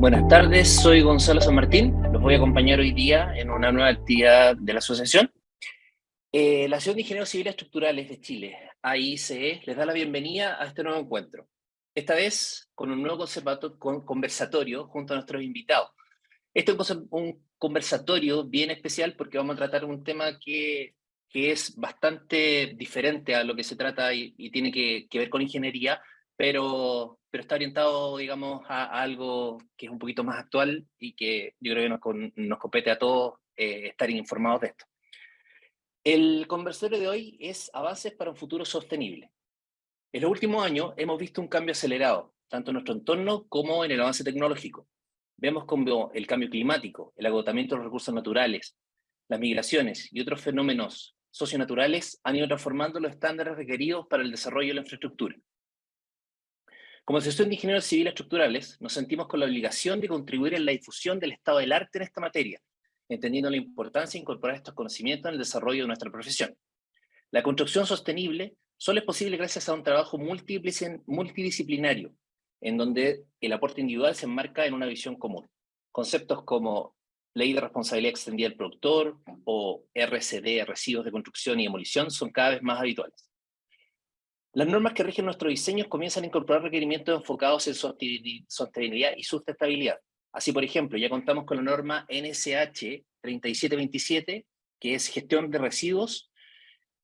Buenas tardes, soy Gonzalo San Martín. Los voy a acompañar hoy día en una nueva actividad de la asociación. La Asociación de Ingenieros Civiles Estructurales de Chile, AICE, les da la bienvenida a este nuevo encuentro. Esta vez con un nuevo conversatorio junto a nuestros invitados. Este es un conversatorio bien especial porque vamos a tratar un tema que es bastante diferente a lo que se trata y tiene que ver con ingeniería, pero está orientado, digamos, a algo que es un poquito más actual y que yo creo que nos compete a todos estar informados de esto. El conversatorio de hoy es Avances para un futuro sostenible. En los últimos años hemos visto un cambio acelerado, tanto en nuestro entorno como en el avance tecnológico. Vemos como el cambio climático, el agotamiento de los recursos naturales, las migraciones y otros fenómenos socionaturales han ido transformando los estándares requeridos para el desarrollo de la infraestructura. Como Asociación de Ingenieros Civiles Estructurales, nos sentimos con la obligación de contribuir en la difusión del estado del arte en esta materia, entendiendo la importancia de incorporar estos conocimientos en el desarrollo de nuestra profesión. La construcción sostenible solo es posible gracias a un trabajo multidisciplinario, en donde el aporte individual se enmarca en una visión común. Conceptos como Ley de Responsabilidad Extendida del Productor o RCD, Residuos de Construcción y Demolición, son cada vez más habituales. Las normas que rigen nuestros diseños comienzan a incorporar requerimientos enfocados en sostenibilidad y sustentabilidad. Así, por ejemplo, ya contamos con la norma NSH 3727, que es gestión de residuos,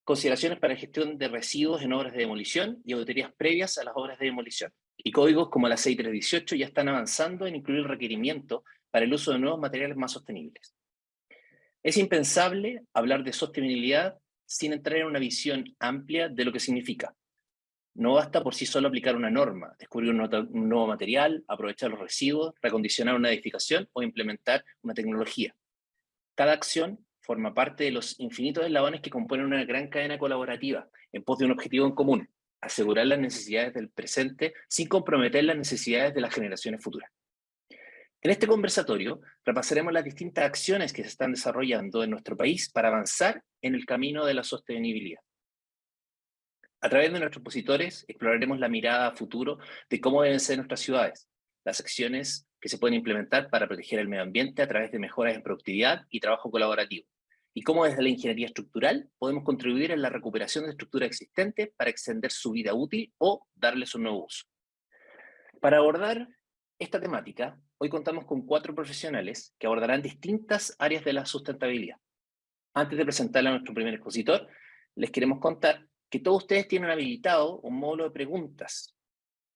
consideraciones para gestión de residuos en obras de demolición y auditorías previas a las obras de demolición. Y códigos como la 6318 ya están avanzando en incluir el requerimiento para el uso de nuevos materiales más sostenibles. Es impensable hablar de sostenibilidad sin entrar en una visión amplia de lo que significa. No basta por sí solo aplicar una norma, descubrir un nuevo material, aprovechar los residuos, recondicionar una edificación o implementar una tecnología. Cada acción forma parte de los infinitos eslabones que componen una gran cadena colaborativa en pos de un objetivo en común: asegurar las necesidades del presente sin comprometer las necesidades de las generaciones futuras. En este conversatorio repasaremos las distintas acciones que se están desarrollando en nuestro país para avanzar en el camino de la sostenibilidad. A través de nuestros expositores exploraremos la mirada a futuro de cómo deben ser nuestras ciudades, las acciones que se pueden implementar para proteger el medio ambiente a través de mejoras en productividad y trabajo colaborativo, y cómo desde la ingeniería estructural podemos contribuir en la recuperación de estructuras existentes para extender su vida útil o darles un nuevo uso. Para abordar esta temática, hoy contamos con 4 profesionales que abordarán distintas áreas de la sustentabilidad. Antes de presentarle a nuestro primer expositor, les queremos contar que todos ustedes tienen habilitado un módulo de preguntas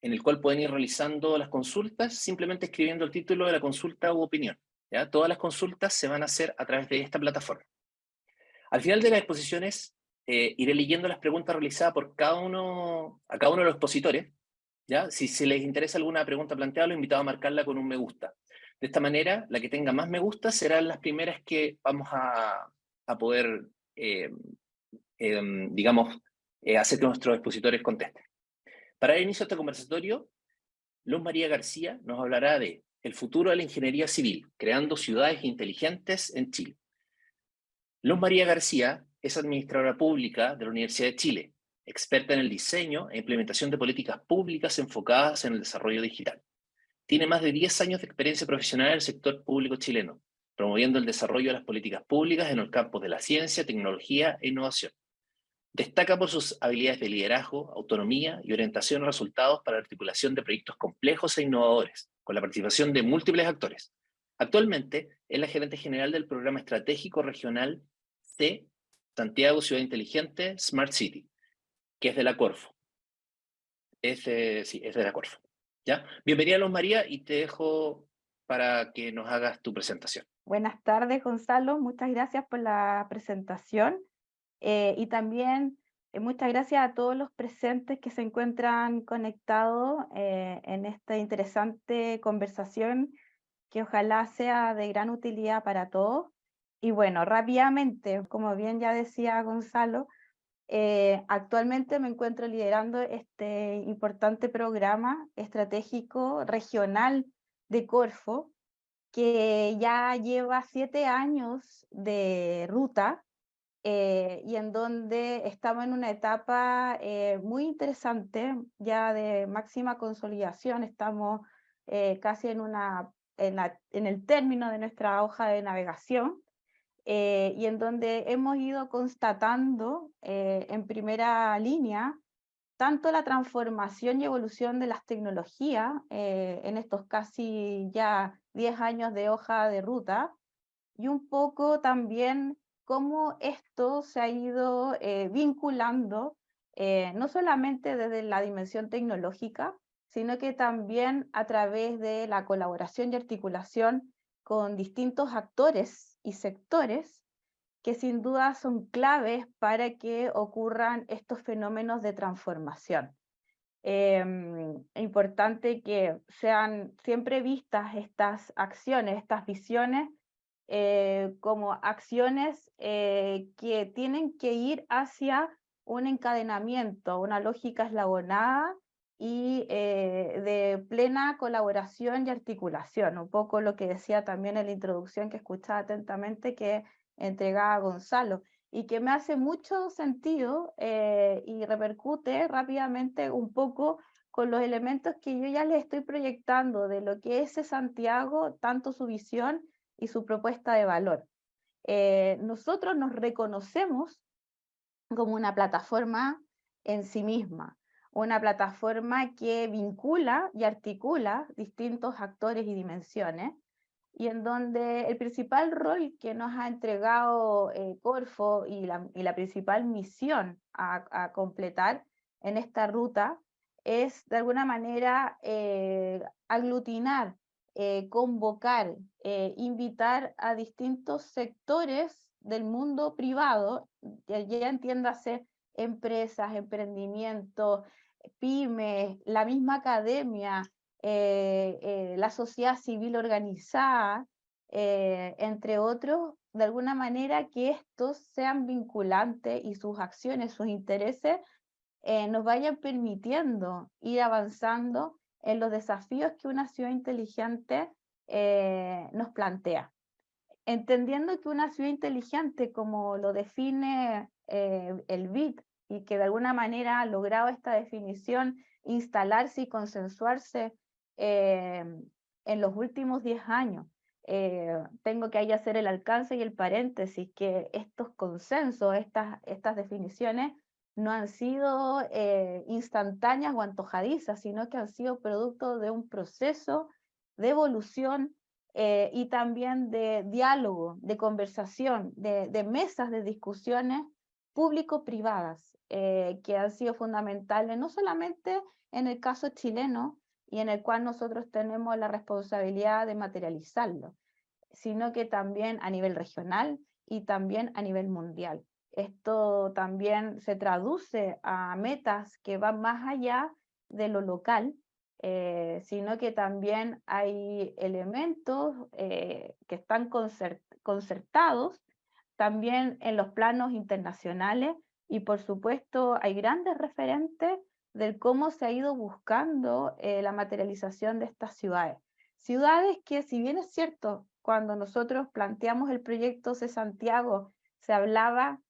en el cual pueden ir realizando las consultas simplemente escribiendo el título de la consulta u opinión. ¿Ya? Todas las consultas se van a hacer a través de esta plataforma. Al final de las exposiciones, iré leyendo las preguntas realizadas por cada uno de los expositores. ¿Ya? Si se les interesa alguna pregunta planteada, los invito a marcarla con un me gusta. De esta manera, la que tenga más me gusta serán las primeras que vamos a poder, digamos, hacer que nuestros expositores contesten. Para el inicio de este conversatorio, Luz María García nos hablará de el futuro de la ingeniería civil, creando ciudades inteligentes en Chile. Luz María García es administradora pública de la Universidad de Chile, experta en el diseño e implementación de políticas públicas enfocadas en el desarrollo digital. Tiene más de 10 años de experiencia profesional en el sector público chileno, promoviendo el desarrollo de las políticas públicas en el campo de la ciencia, tecnología e innovación. Destaca por sus habilidades de liderazgo, autonomía y orientación a resultados para la articulación de proyectos complejos e innovadores, con la participación de múltiples actores. Actualmente es la gerente general del Programa Estratégico Regional C Santiago Ciudad Inteligente Smart City, que es de la Corfo. Es de la Corfo. ¿Ya? Bienvenida, Luz María, y te dejo para que nos hagas tu presentación. Buenas tardes, Gonzalo. Muchas gracias por la presentación y también muchas gracias a todos los presentes que se encuentran conectados en esta interesante conversación que ojalá sea de gran utilidad para todos. Y bueno, rápidamente, como bien ya decía Gonzalo, actualmente me encuentro liderando este importante programa estratégico regional de Corfo, que ya lleva 7 años de ruta y en donde estamos en una etapa muy interesante, ya de máxima consolidación. Estamos casi en una en el término de nuestra hoja de navegación, y en donde hemos ido constatando en primera línea tanto la transformación y evolución de las tecnologías en estos casi ya 10 años de hoja de ruta, y un poco también cómo esto se ha ido vinculando, no solamente desde la dimensión tecnológica, sino que también a través de la colaboración y articulación con distintos actores y sectores que sin duda son claves para que ocurran estos fenómenos de transformación. Importante que sean siempre vistas estas acciones, estas visiones, como acciones que tienen que ir hacia un encadenamiento, una lógica eslabonada y de plena colaboración y articulación. Un poco lo que decía también en la introducción que escuchaba atentamente que entregaba Gonzalo y que me hace mucho sentido y repercute rápidamente un poco con los elementos que yo ya les estoy proyectando de lo que es ese Santiago, tanto su visión y su propuesta de valor. Nosotros nos reconocemos como una plataforma en sí misma, una plataforma que vincula y articula distintos actores y dimensiones, y en donde el principal rol que nos ha entregado Corfo y la principal misión a completar en esta ruta es de alguna manera aglutinar, convocar, invitar a distintos sectores del mundo privado, ya entiéndase empresas, emprendimientos, pymes, la misma academia, la sociedad civil organizada, entre otros, de alguna manera que estos sean vinculantes y sus acciones, sus intereses, nos vayan permitiendo ir avanzando en los desafíos que una ciudad inteligente nos plantea. Entendiendo que una ciudad inteligente, como lo define el BID, y que de alguna manera ha logrado esta definición instalarse y consensuarse eh, en los últimos 10 años, tengo que ahí hacer el alcance y el paréntesis, que estos consensos, estas definiciones, no han sido instantáneas o antojadizas, sino que han sido producto de un proceso de evolución y también de diálogo, de conversación, de mesas de discusiones público-privadas, que han sido fundamentales, no solamente en el caso chileno, y en el cual nosotros tenemos la responsabilidad de materializarlo, sino que también a nivel regional y también a nivel mundial. Esto también se traduce a metas que van más allá de lo local, sino que también hay elementos que están concertados también en los planos internacionales, y por supuesto hay grandes referentes del cómo se ha ido buscando la materialización de estas ciudades. Ciudades que, si bien es cierto, cuando nosotros planteamos el proyecto C Santiago, se hablaba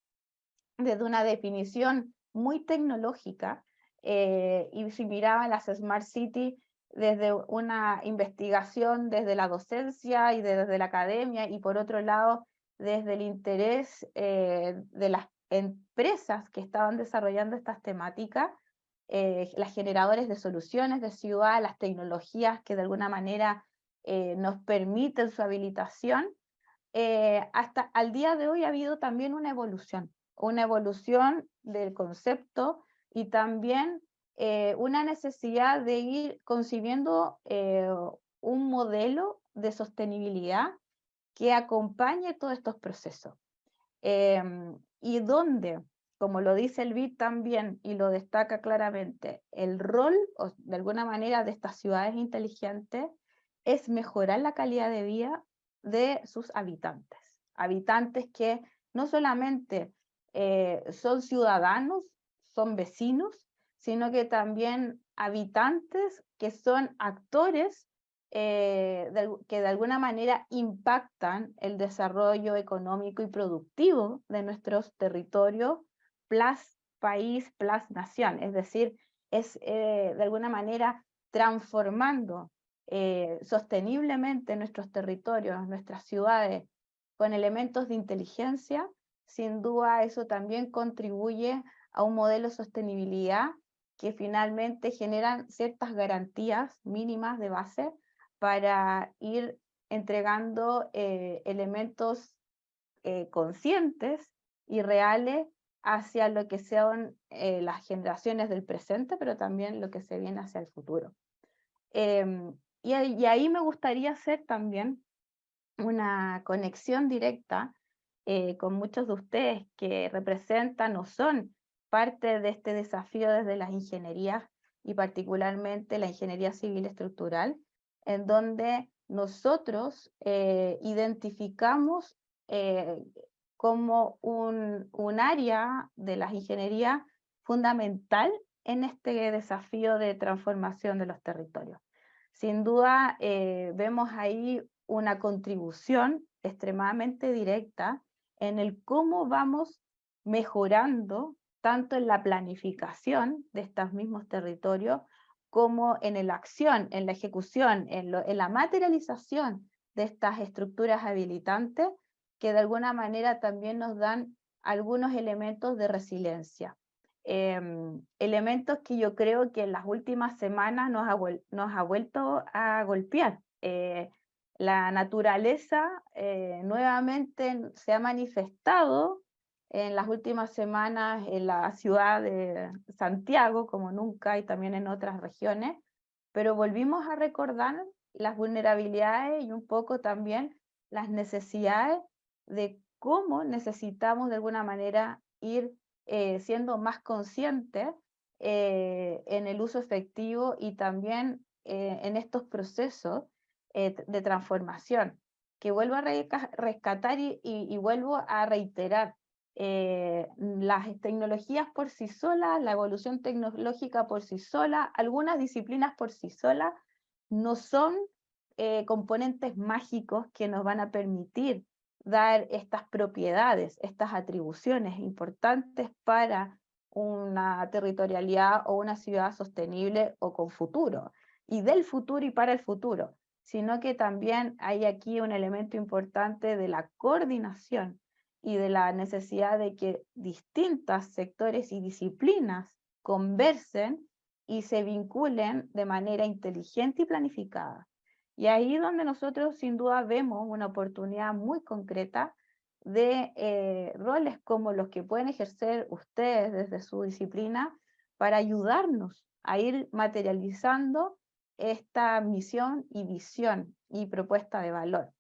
desde una definición muy tecnológica, y si miraban las Smart City desde una investigación desde la docencia y desde la academia, y por otro lado desde el interés de las empresas que estaban desarrollando estas temáticas, las generadores de soluciones de ciudad, las tecnologías que de alguna manera nos permiten su habilitación, hasta al día de hoy ha habido también una evolución del concepto, y también una necesidad de ir concibiendo un modelo de sostenibilidad que acompañe todos estos procesos. Y donde, como lo dice el BID también y lo destaca claramente, el rol, de alguna manera, de estas ciudades inteligentes es mejorar la calidad de vida de sus habitantes. Habitantes que no solamente son ciudadanos, son vecinos, sino que también habitantes que son actores que de alguna manera impactan el desarrollo económico y productivo de nuestros territorios, plus país, plus nación. Es decir, es de alguna manera transformando sosteniblemente nuestros territorios, nuestras ciudades, con elementos de inteligencia, sin duda eso también contribuye a un modelo de sostenibilidad que finalmente generan ciertas garantías mínimas de base para ir entregando elementos conscientes y reales hacia lo que sean las generaciones del presente, pero también lo que se viene hacia el futuro. Y ahí me gustaría hacer también una conexión directa con muchos de ustedes que representan o son parte de este desafío desde las ingenierías y particularmente la ingeniería civil estructural, en donde nosotros identificamos eh, como un área de las ingenierías fundamental en este desafío de transformación de los territorios. Sin duda, vemos ahí una contribución extremadamente directa en el cómo vamos mejorando tanto en la planificación de estos mismos territorios como en la acción, en la ejecución, en la materialización de estas estructuras habilitantes que de alguna manera también nos dan algunos elementos de resiliencia. Elementos que yo creo que en las últimas semanas nos ha vuelto a golpear. La naturaleza nuevamente se ha manifestado en las últimas semanas en la ciudad de Santiago, como nunca, y también en otras regiones, pero volvimos a recordar las vulnerabilidades y un poco también las necesidades de cómo necesitamos de alguna manera ir siendo más conscientes en el uso efectivo y también en estos procesos de transformación, que vuelvo a rescatar y vuelvo a reiterar. Las tecnologías por sí solas, la evolución tecnológica por sí sola, algunas disciplinas por sí solas, no son componentes mágicos que nos van a permitir dar estas propiedades, estas atribuciones importantes para una territorialidad o una ciudad sostenible o con futuro, y del futuro y para el futuro, sino que también hay aquí un elemento importante de la coordinación y de la necesidad de que distintos sectores y disciplinas conversen y se vinculen de manera inteligente y planificada. Y ahí donde nosotros sin duda vemos una oportunidad muy concreta de roles como los que pueden ejercer ustedes desde su disciplina para ayudarnos a ir materializando esta misión y visión y propuesta de valor.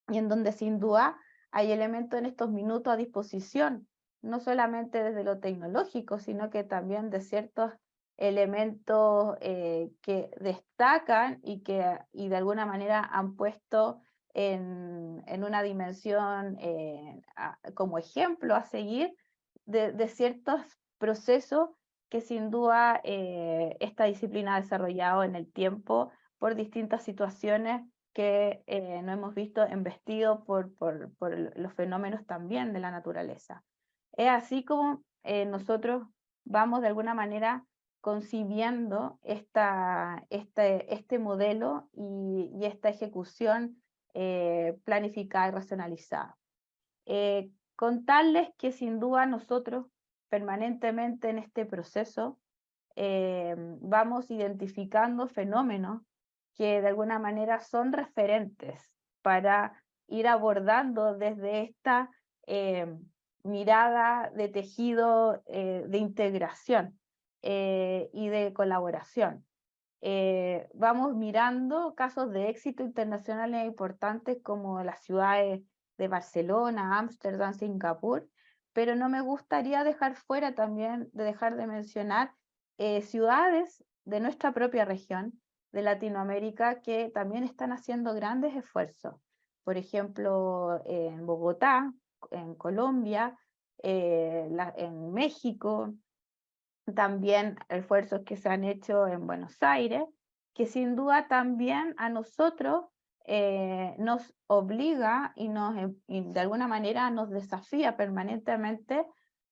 Y en donde sin duda hay elementos en estos minutos a disposición, no solamente desde lo tecnológico, sino que también de ciertos elementos que destacan y de alguna manera han puesto en una dimensión como ejemplo a seguir de ciertos procesos que sin duda esta disciplina ha desarrollado en el tiempo por distintas situaciones que no hemos visto embestido por los fenómenos también de la naturaleza. Es así como nosotros vamos de alguna manera concibiendo este modelo y esta ejecución planificada y racionalizada. Contarles que sin duda nosotros permanentemente en este proceso vamos identificando fenómenos que de alguna manera son referentes para ir abordando desde esta mirada de tejido de integración y de colaboración. Vamos mirando casos de éxito internacionales importantes como las ciudades de Barcelona, Ámsterdam, Singapur, pero no me gustaría dejar fuera también de dejar de mencionar ciudades de nuestra propia región, de Latinoamérica, que también están haciendo grandes esfuerzos. Por ejemplo, en Bogotá, en Colombia, en México, también esfuerzos que se han hecho en Buenos Aires, que sin duda también a nosotros nos obliga y de alguna manera nos desafía permanentemente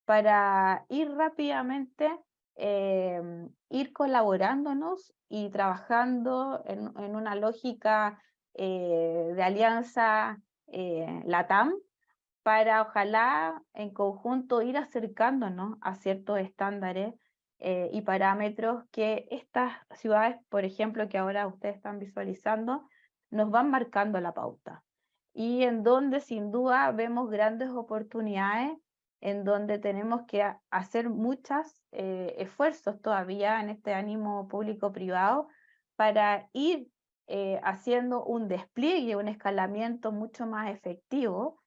para ir rápidamente ir colaborándonos y trabajando en una lógica de alianza LATAM para ojalá en conjunto ir acercándonos a ciertos estándares y parámetros que estas ciudades, por ejemplo, que ahora ustedes están visualizando, nos van marcando la pauta. Y en donde sin duda vemos grandes oportunidades, en donde tenemos que hacer muchos esfuerzos todavía en este ánimo público-privado para ir haciendo un despliegue, un escalamiento mucho más efectivo,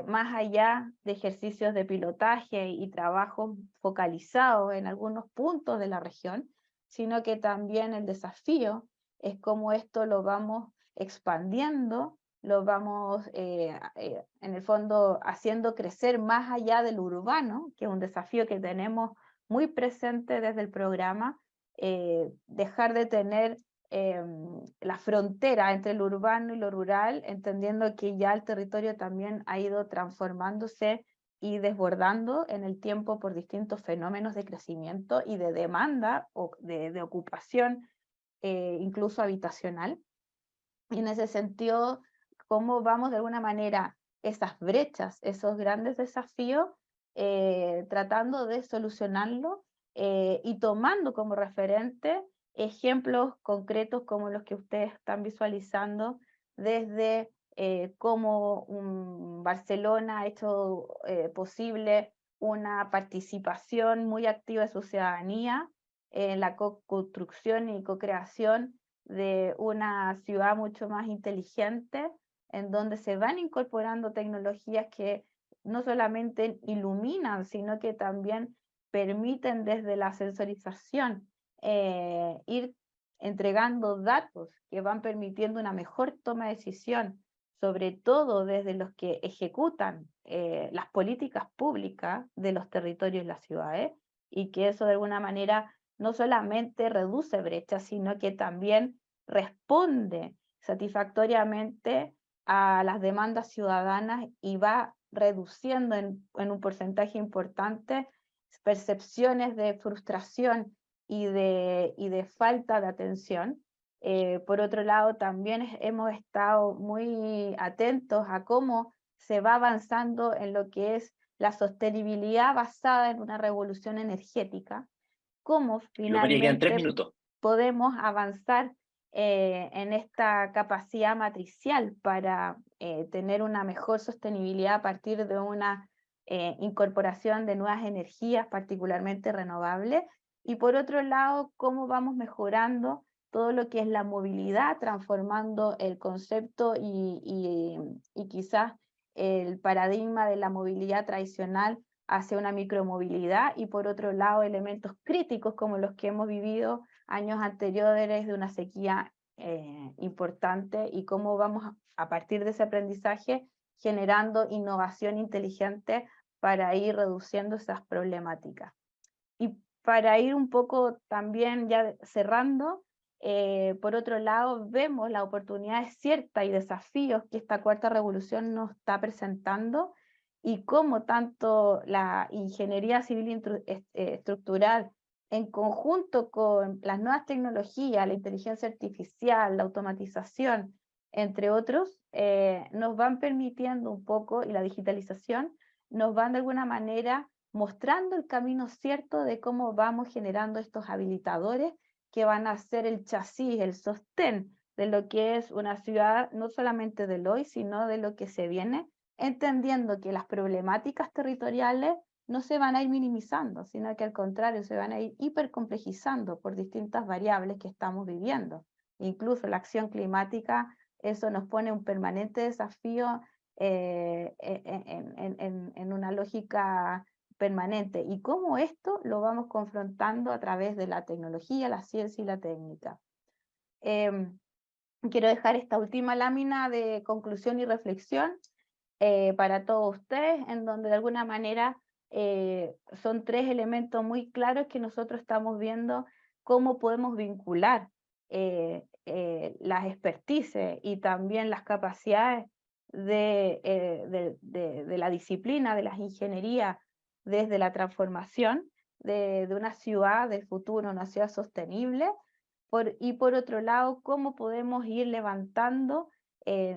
más allá de ejercicios de pilotaje y trabajos focalizados en algunos puntos de la región, sino que también el desafío es cómo esto lo vamos expandiendo, lo vamos en el fondo haciendo crecer más allá del urbano, que es un desafío que tenemos muy presente desde el programa, dejar de tener la frontera entre lo urbano y lo rural, entendiendo que ya el territorio también ha ido transformándose y desbordando en el tiempo por distintos fenómenos de crecimiento y de demanda o de ocupación, incluso habitacional. Y en ese sentido, cómo vamos de alguna manera esas brechas, esos grandes desafíos, tratando de solucionarlo y tomando como referente ejemplos concretos como los que ustedes están visualizando, desde cómo Barcelona ha hecho posible una participación muy activa de su ciudadanía en la co-construcción y co-creación de una ciudad mucho más inteligente, en donde se van incorporando tecnologías que no solamente iluminan, sino que también permiten desde la sensorización ir entregando datos que van permitiendo una mejor toma de decisión, sobre todo desde los que ejecutan las políticas públicas de los territorios y las ciudades, y que eso de alguna manera no solamente reduce brechas, sino que también responde satisfactoriamente a las demandas ciudadanas y va reduciendo en un porcentaje importante percepciones de frustración y de falta de atención. Por otro lado, también hemos estado muy atentos a cómo se va avanzando en lo que es la sostenibilidad basada en una revolución energética, cómo María, quedan tres finalmente minutos. podemos avanzar en esta capacidad matricial para tener una mejor sostenibilidad a partir de una incorporación de nuevas energías, particularmente renovables, y por otro lado, cómo vamos mejorando todo lo que es la movilidad, transformando el concepto y quizás el paradigma de la movilidad tradicional hacia una micromovilidad, y por otro lado elementos críticos como los que hemos vivido años anteriores de una sequía importante, y cómo vamos a partir de ese aprendizaje generando innovación inteligente para ir reduciendo esas problemáticas. Y para ir un poco también ya cerrando, por otro lado, vemos las oportunidades ciertas y desafíos que esta cuarta revolución nos está presentando, y cómo tanto la ingeniería civil estructural, en conjunto con las nuevas tecnologías, la inteligencia artificial, la automatización, entre otros, nos van permitiendo un poco, y la digitalización, nos van de alguna manera mostrando el camino cierto de cómo vamos generando estos habilitadores que van a ser el chasis, el sostén de lo que es una ciudad, no solamente del hoy, sino de lo que se viene, entendiendo que las problemáticas territoriales no se van a ir minimizando, sino que al contrario se van a ir hipercomplejizando por distintas variables que estamos viviendo. Incluso la acción climática, eso nos pone un permanente desafío en una lógica permanente, y cómo esto lo vamos confrontando a través de la tecnología, la ciencia y la técnica. Quiero dejar esta última lámina de conclusión y reflexión para todos ustedes, en donde de alguna manera son tres elementos muy claros que nosotros estamos viendo cómo podemos vincular las expertices y también las capacidades de la disciplina, de las ingenierías, desde la transformación, de una ciudad del futuro, una ciudad sostenible, y por otro lado, cómo podemos ir levantando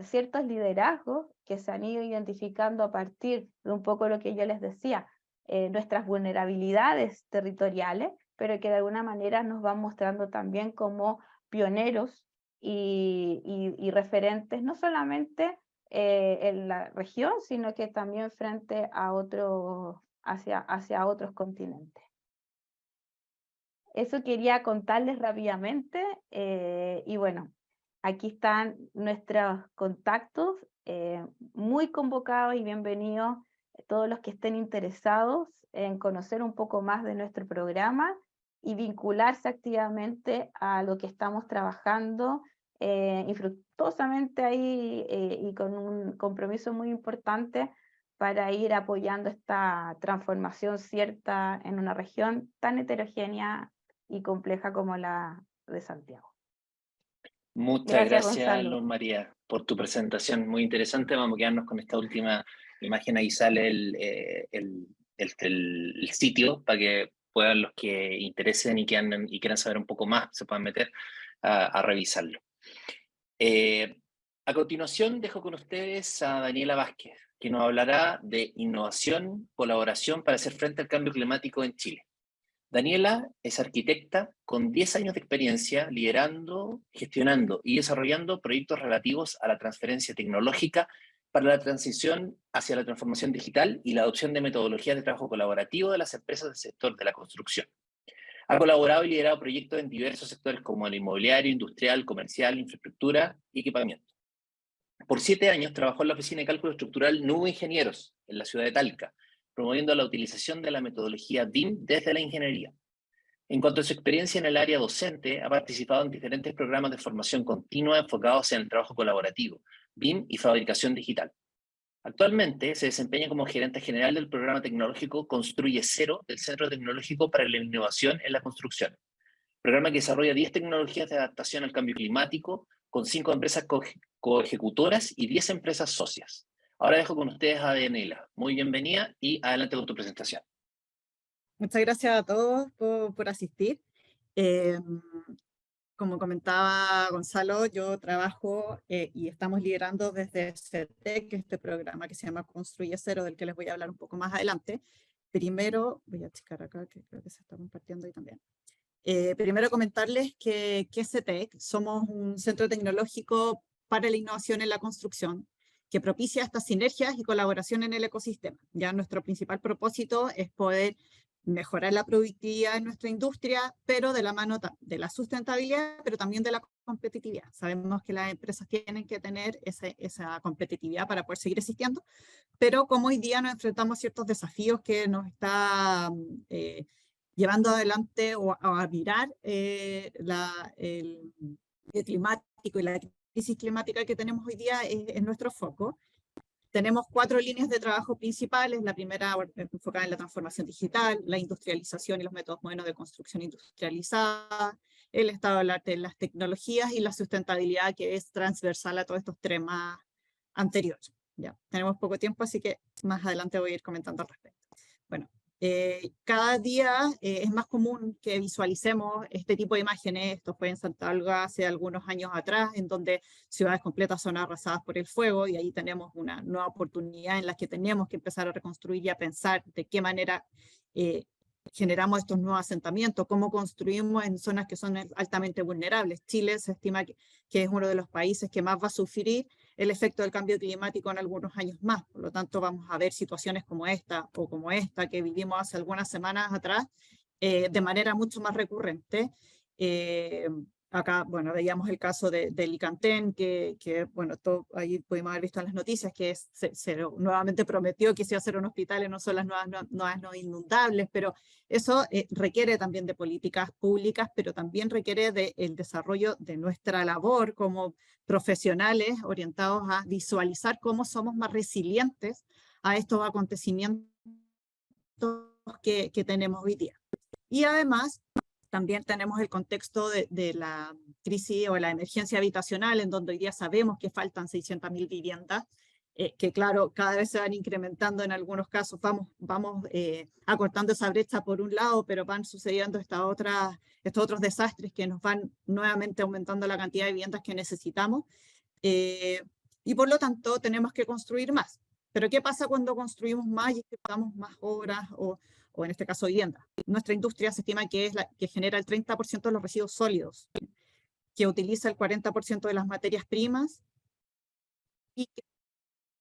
ciertos liderazgos que se han ido identificando a partir de un poco lo que yo les decía, nuestras vulnerabilidades territoriales, pero que de alguna manera nos van mostrando también como pioneros y referentes, no solamente en la región, sino que también frente a hacia otros continentes. Eso quería contarles rápidamente y bueno, aquí están nuestros contactos, muy convocados y bienvenidos todos los que estén interesados en conocer un poco más de nuestro programa y vincularse activamente a lo que estamos trabajando infructuosamente ahí y con un compromiso muy importante para ir apoyando esta transformación cierta en una región tan heterogénea y compleja como la de Santiago. Muchas Gracias, gracias, Gonzalo. Luz María, por tu presentación, muy interesante. Vamos a quedarnos con esta última imagen, ahí sale el sitio para que puedan los que interesen y quieran saber un poco más, se puedan meter a revisarlo. A continuación dejo con ustedes a Daniela Vázquez, que nos hablará de innovación, colaboración para hacer frente al cambio climático en Chile. Daniela es arquitecta con 10 años de experiencia liderando, gestionando y desarrollando proyectos relativos a la transferencia tecnológica para la transición hacia la transformación digital y la adopción de metodologías de trabajo colaborativo de las empresas del sector de la construcción. Ha colaborado y liderado proyectos en diversos sectores como el inmobiliario, industrial, comercial, infraestructura y equipamiento. Por 7 años trabajó en la oficina de cálculo estructural Nuevo Ingenieros, en la ciudad de Talca, promoviendo la utilización de la metodología BIM desde la ingeniería. En cuanto a su experiencia en el área docente, ha participado en diferentes programas de formación continua enfocados en el trabajo colaborativo, BIM y fabricación digital. Actualmente se desempeña como gerente general del programa tecnológico Construye Cero del Centro Tecnológico para la Innovación en la Construcción, programa que desarrolla 10 tecnologías de adaptación al cambio climático con 5 empresas coejecutoras y 10 empresas socias. Ahora dejo con ustedes a Daniela. Muy bienvenida y adelante con tu presentación. Muchas gracias a todos por asistir. Como comentaba Gonzalo, yo trabajo y estamos liderando desde CETEC, este programa que se llama Construye Cero, del que les voy a hablar un poco más adelante. Primero, voy a checar acá, que creo que se está compartiendo ahí también. Primero comentarles que CETEC somos un centro tecnológico para la innovación en la construcción, que propicia estas sinergias y colaboración en el ecosistema. Ya nuestro principal propósito es poder mejorar la productividad en nuestra industria, pero de la mano de la sustentabilidad, pero también de la competitividad. Sabemos que las empresas tienen que tener esa competitividad para poder seguir existiendo, pero como hoy día nos enfrentamos a ciertos desafíos que nos está llevando adelante o a mirar el climático y la crisis climática que tenemos hoy día en nuestro foco. Tenemos 4 líneas de trabajo principales. La primera enfocada en la transformación digital, la industrialización y los métodos modernos de construcción industrializada, el estado del arte de las tecnologías y la sustentabilidad, que es transversal a todos estos temas anteriores. Ya, tenemos poco tiempo, así que más adelante voy a ir comentando al respecto. Bueno, cada día es más común que visualicemos este tipo de imágenes. Esto fue en Santa Olga hace algunos años atrás, en donde ciudades completas son arrasadas por el fuego, y ahí tenemos una nueva oportunidad en la que tenemos que empezar a reconstruir y a pensar de qué manera generamos estos nuevos asentamientos, cómo construimos en zonas que son altamente vulnerables. Chile se estima que es uno de los países que más va a sufrir el efecto del cambio climático en algunos años más. Por lo tanto, vamos a ver situaciones como esta o como esta que vivimos hace algunas semanas atrás de manera mucho más recurrente. Acá, bueno, veíamos el caso de Licantén, que bueno, ahí pudimos haber visto en las noticias que se nuevamente prometió que se iba a hacer un hospital en no son las nuevas no inundables, pero eso requiere también de políticas públicas, pero también requiere del desarrollo de nuestra labor como profesionales orientados a visualizar cómo somos más resilientes a estos acontecimientos que tenemos hoy día. Y además, también tenemos el contexto de la crisis o la emergencia habitacional, en donde hoy día sabemos que faltan 600.000 viviendas que claro, cada vez se van incrementando en algunos casos, vamos acortando esa brecha por un lado, pero van sucediendo estos otros desastres que nos van nuevamente aumentando la cantidad de viviendas que necesitamos, y por lo tanto tenemos que construir más. Pero ¿qué pasa cuando construimos más y ejecutamos más obras o en este caso viviendas? Nuestra industria se estima que es la que genera el 30% de los residuos sólidos, que utiliza el 40% de las materias primas, y que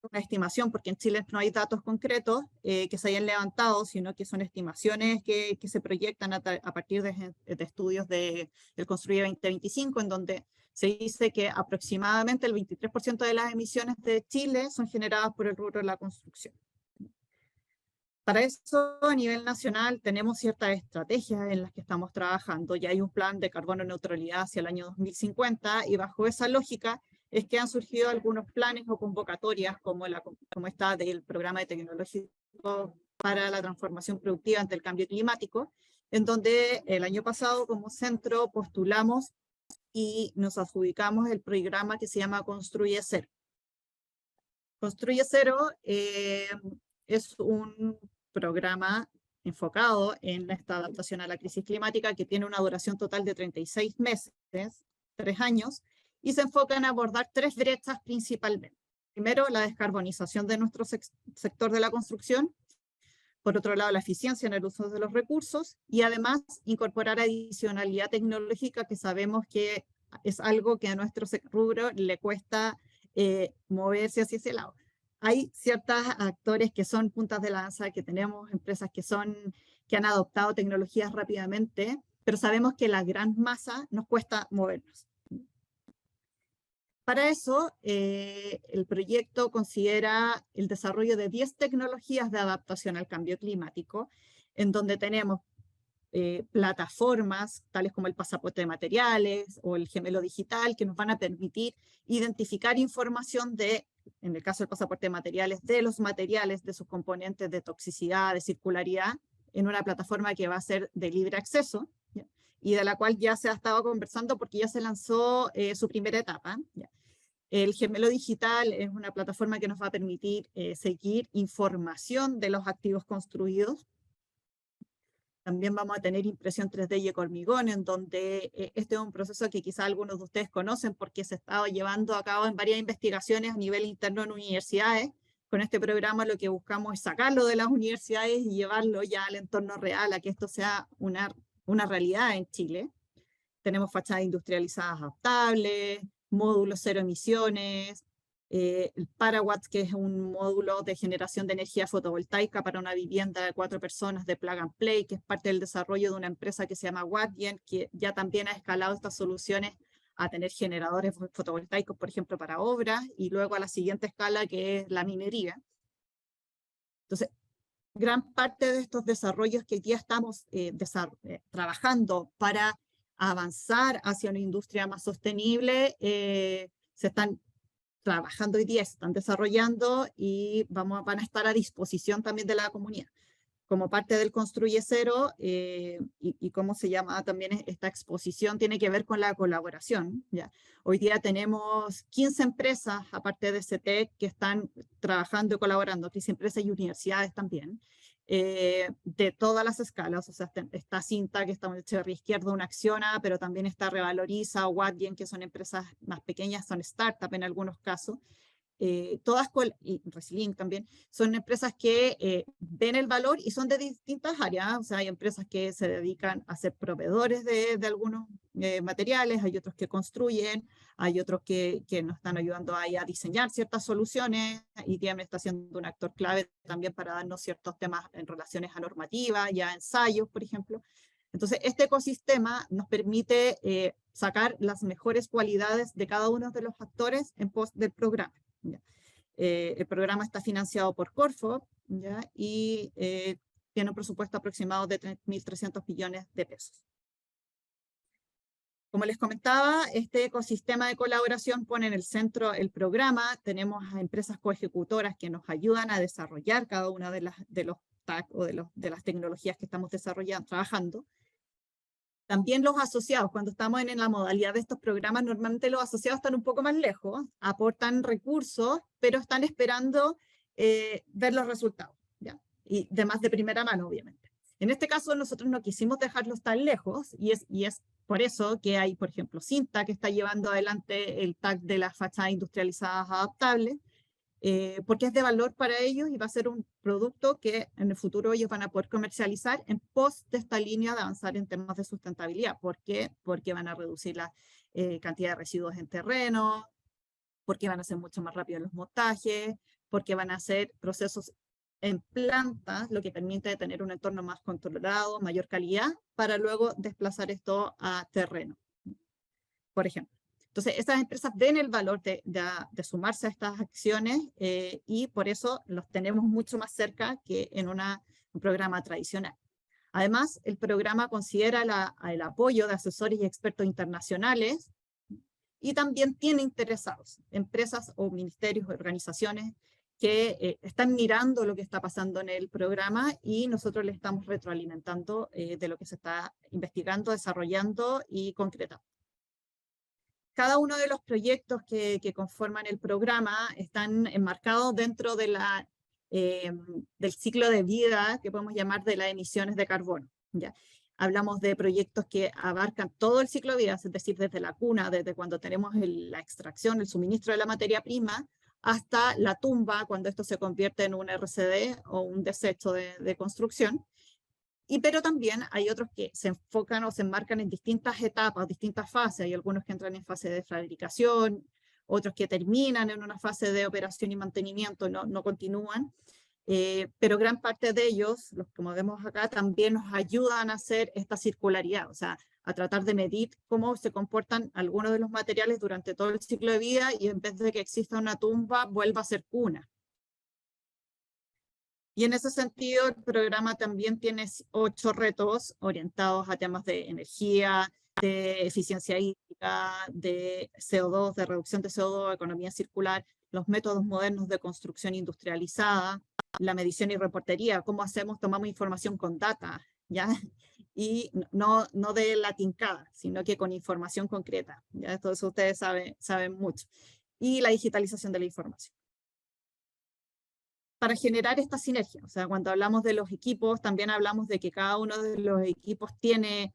una estimación, porque en Chile no hay datos concretos que se hayan levantado, sino que son estimaciones que se proyectan a partir de estudios del Construye 2025, en donde se dice que aproximadamente el 23% de las emisiones de Chile son generadas por el rubro de la construcción. Para eso, a nivel nacional, tenemos ciertas estrategias en las que estamos trabajando. Ya hay un plan de carbono neutralidad hacia el año 2050, y bajo esa lógica es que han surgido algunos planes o convocatorias, como esta del Programa de Tecnológico para la Transformación Productiva ante el Cambio Climático, en donde el año pasado como centro postulamos y nos adjudicamos el programa que se llama Construye Cero. Construye Cero es un programa enfocado en esta adaptación a la crisis climática que tiene una duración total de 36 meses, 3 años, y se enfoca en abordar 3 brechas principalmente. Primero, la descarbonización de nuestro sector de la construcción. Por otro lado, la eficiencia en el uso de los recursos, y además incorporar adicionalidad tecnológica, que sabemos que es algo que a nuestro rubro le cuesta moverse hacia ese lado. Hay ciertos actores que son puntas de lanza, que tenemos empresas que han adoptado tecnologías rápidamente, pero sabemos que la gran masa nos cuesta movernos. Para eso, el proyecto considera el desarrollo de 10 tecnologías de adaptación al cambio climático, en donde tenemos plataformas tales como el pasaporte de materiales o el gemelo digital, que nos van a permitir identificar información en el caso del pasaporte de materiales, de los materiales, de sus componentes de toxicidad, de circularidad, en una plataforma que va a ser de libre acceso, ¿ya? Y de la cual ya se ha estado conversando porque ya se lanzó su primera etapa, ¿ya? El gemelo digital es una plataforma que nos va a permitir seguir información de los activos construidos. También vamos a tener impresión 3D y eco-hormigón, en donde este es un proceso que quizá algunos de ustedes conocen porque se ha estado llevando a cabo en varias investigaciones a nivel interno en universidades. Con este programa lo que buscamos es sacarlo de las universidades y llevarlo ya al entorno real, a que esto sea una realidad en Chile. Tenemos fachadas industrializadas adaptables, módulos cero emisiones, el Parawatts, que es un módulo de generación de energía fotovoltaica para una vivienda de 4 personas de Plug and Play, que es parte del desarrollo de una empresa que se llama Wattgen, que ya también ha escalado estas soluciones a tener generadores fotovoltaicos, por ejemplo, para obras, y luego a la siguiente escala, que es la minería. Entonces, gran parte de estos desarrollos que ya estamos trabajando para avanzar hacia una industria más sostenible, se están trabajando hoy día, se están desarrollando y van a estar a disposición también de la comunidad. Como parte del Construye Cero, y cómo se llama también esta exposición, tiene que ver con la colaboración, ¿ya? Hoy día tenemos 15 empresas, aparte de CETEC, que están trabajando y colaborando, 15 empresas y universidades también, de todas las escalas. O sea, está Cinta, que está en Echeverría Izquierdo, una Acciona, pero también está Revaloriza, Wattgen, que son empresas más pequeñas, son startups en algunos casos. Todas, y Resilink también, son empresas que ven el valor y son de distintas áreas. O sea, hay empresas que se dedican a ser proveedores de algunos materiales, hay otros que construyen, hay otros que nos están ayudando a diseñar ciertas soluciones, y ITM está siendo un actor clave también para darnos ciertos temas en relaciones a normativa y a ensayos, por ejemplo. Entonces, este ecosistema nos permite sacar las mejores cualidades de cada uno de los actores en pos del programa. ¿Ya? El programa está financiado por Corfo, ¿ya? Y tiene un presupuesto aproximado de 3.300 millones de pesos. Como les comentaba, este ecosistema de colaboración pone en el centro el programa. Tenemos a empresas coejecutoras que nos ayudan a desarrollar cada una de los TAC o de las tecnologías que estamos trabajando. También los asociados, cuando estamos en la modalidad de estos programas, normalmente los asociados están un poco más lejos, aportan recursos, pero están esperando ver los resultados, ¿ya? Y además de primera mano, obviamente. En este caso, nosotros no quisimos dejarlos tan lejos, y es por eso que hay, por ejemplo, Cinta, que está llevando adelante el tag de las fachadas industrializadas adaptables, porque es de valor para ellos y va a ser un producto que en el futuro ellos van a poder comercializar en pos de esta línea de avanzar en temas de sustentabilidad. ¿Por qué? Porque van a reducir la cantidad de residuos en terreno, porque van a ser mucho más rápidos los montajes, porque van a hacer procesos en plantas, lo que permite tener un entorno más controlado, mayor calidad, para luego desplazar esto a terreno, por ejemplo. Entonces, estas empresas ven el valor de sumarse a estas acciones y por eso los tenemos mucho más cerca que en un programa tradicional. Además, el programa considera el apoyo de asesores y expertos internacionales y también tiene interesados, empresas o ministerios o organizaciones que están mirando lo que está pasando en el programa y nosotros le estamos retroalimentando de lo que se está investigando, desarrollando y concretando. Cada uno de los proyectos que conforman el programa están enmarcados dentro de del ciclo de vida que podemos llamar de las emisiones de carbono, ¿ya? Hablamos de proyectos que abarcan todo el ciclo de vida, es decir, desde la cuna, desde cuando tenemos la extracción, el suministro de la materia prima, hasta la tumba, cuando esto se convierte en un RCD o un desecho de construcción. Pero también hay otros que se enfocan o se enmarcan en distintas etapas, distintas fases. Hay algunos que entran en fase de fabricación, otros que terminan en una fase de operación y mantenimiento, no continúan. Pero gran parte de ellos, como vemos acá, también nos ayudan a hacer esta circularidad, o sea, a tratar de medir cómo se comportan algunos de los materiales durante todo el ciclo de vida y en vez de que exista una tumba, vuelva a ser cuna. Y en ese sentido, el programa también tiene 8 retos orientados a temas de energía, de eficiencia hídrica, de CO2, de reducción de CO2, economía circular, los métodos modernos de construcción industrializada, la medición y reportería, cómo hacemos, tomamos información con data, ¿ya? Y no de la tincada, sino que con información concreta, ¿ya? Entonces ustedes saben mucho. Y la digitalización de la información. Para generar esta sinergia, o sea, cuando hablamos de los equipos, también hablamos de que cada uno de los equipos tiene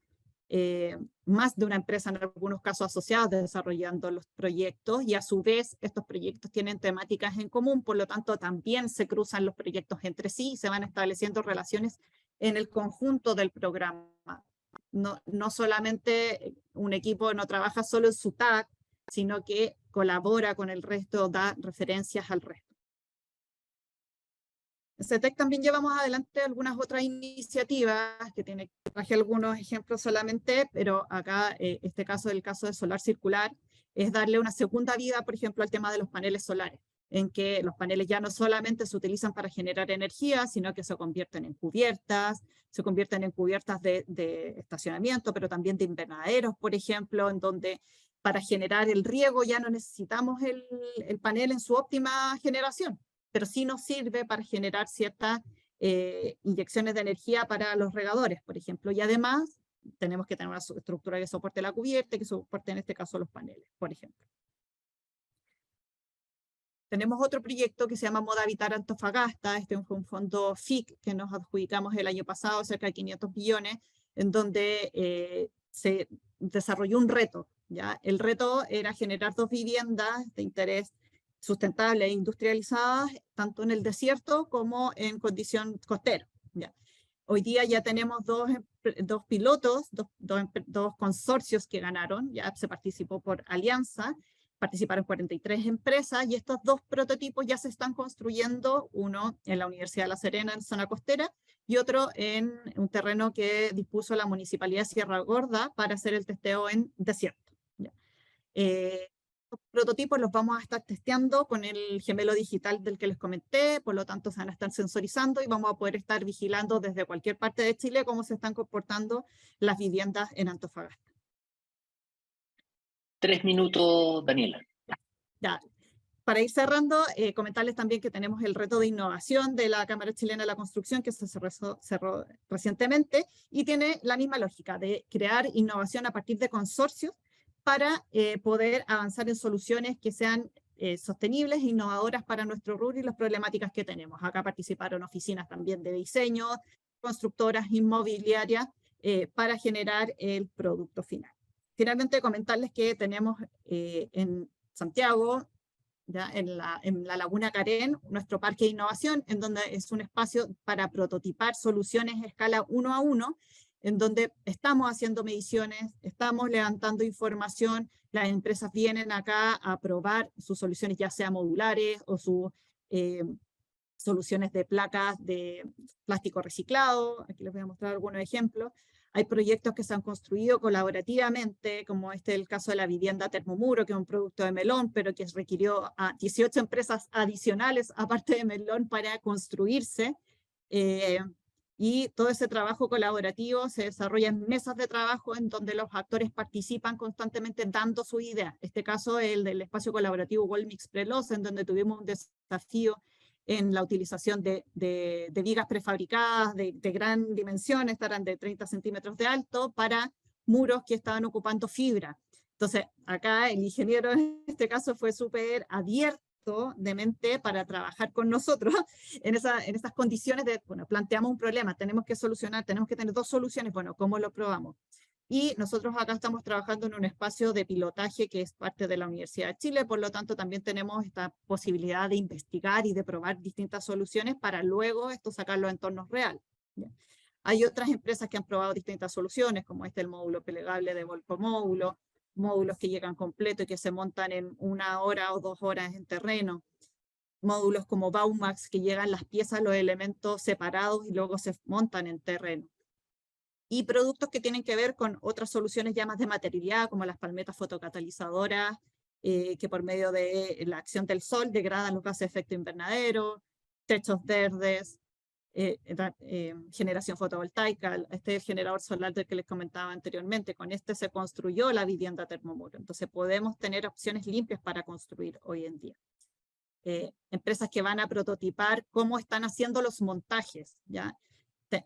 más de una empresa, en algunos casos asociados, desarrollando los proyectos, y a su vez estos proyectos tienen temáticas en común, por lo tanto también se cruzan los proyectos entre sí y se van estableciendo relaciones en el conjunto del programa. No solamente un equipo no trabaja solo en su tag, sino que colabora con el resto, da referencias al resto. En CETEC también llevamos adelante algunas otras iniciativas, traje algunos ejemplos solamente, pero acá este caso, el caso de solar circular, es darle una segunda vida, por ejemplo, al tema de los paneles solares, en que los paneles ya no solamente se utilizan para generar energía, sino que se convierten en cubiertas de estacionamiento, pero también de invernaderos, por ejemplo, en donde para generar el riego ya no necesitamos el panel en su óptima generación, pero sí nos sirve para generar ciertas inyecciones de energía para los regadores, por ejemplo, y además tenemos que tener una estructura que soporte la cubierta y que soporte en este caso los paneles, por ejemplo. Tenemos otro proyecto que se llama Moda Habitar Antofagasta. Este fue un fondo FIC que nos adjudicamos el año pasado, cerca de 500 millones, en donde se desarrolló un reto, ¿ya? El reto era generar 2 viviendas de interés sustentables e industrializadas, tanto en el desierto como en condición costera, ¿ya? Hoy día ya tenemos dos pilotos, dos consorcios que ganaron, ya se participó por alianza, participaron 43 empresas y estos 2 prototipos ya se están construyendo, uno en la Universidad de La Serena, en zona costera, y otro en un terreno que dispuso la Municipalidad de Sierra Gorda para hacer el testeo en desierto. ¿Ya? Los prototipos los vamos a estar testeando con el gemelo digital del que les comenté, por lo tanto se van a estar sensorizando y vamos a poder estar vigilando desde cualquier parte de Chile cómo se están comportando las viviendas en Antofagasta. 3 minutos, Daniela. Ya. Para ir cerrando, comentarles también que tenemos el reto de innovación de la Cámara Chilena de la Construcción, que se cerró recientemente, y tiene la misma lógica de crear innovación a partir de consorcios para poder avanzar en soluciones que sean sostenibles e innovadoras para nuestro rubro y las problemáticas que tenemos. Acá participaron oficinas también de diseño, constructoras inmobiliarias, para generar el producto final. Finalmente, comentarles que tenemos en Santiago, ¿ya? En la Laguna Carén, nuestro parque de innovación, en donde es un espacio para prototipar soluciones a escala 1 a 1, en donde estamos haciendo mediciones, estamos levantando información, las empresas vienen acá a probar sus soluciones, ya sea modulares o sus soluciones de placas de plástico reciclado. Aquí les voy a mostrar algunos ejemplos. Hay proyectos que se han construido colaborativamente, como el caso de la vivienda Termomuro, que es un producto de Melón, pero que requirió a 18 empresas adicionales, aparte de Melón, para construirse. Y todo ese trabajo colaborativo se desarrolla en mesas de trabajo en donde los actores participan constantemente dando sus ideas. Este caso es el del espacio colaborativo Walmix Prelos, en donde tuvimos un desafío en la utilización de vigas prefabricadas de gran dimensión, estarán de 30 centímetros de alto, para muros que estaban ocupando fibra. Entonces, acá el ingeniero en este caso fue súper abierto de mente para trabajar con nosotros en esas condiciones de, bueno, planteamos un problema, tenemos que solucionar, tenemos que tener dos soluciones, bueno, ¿cómo lo probamos? Y nosotros acá estamos trabajando en un espacio de pilotaje que es parte de la Universidad de Chile, por lo tanto también tenemos esta posibilidad de investigar y de probar distintas soluciones para luego esto sacarlo a entornos reales. Hay otras empresas que han probado distintas soluciones, como el módulo plegable de Volcomódulo, módulos que llegan completo y que se montan en 1 hora o 2 horas en terreno, módulos como Baumax que llegan las piezas, los elementos separados y luego se montan en terreno. Y productos que tienen que ver con otras soluciones ya más de materialidad, como las palmetas fotocatalizadoras, que por medio de la acción del sol degradan los gases de efecto invernadero, techos verdes, generación fotovoltaica. Este es el generador solar del que les comentaba anteriormente. Con este se construyó la vivienda Termomuro. Entonces podemos tener opciones limpias para construir hoy en día. Empresas que van a prototipar cómo están haciendo los montajes, ¿ya?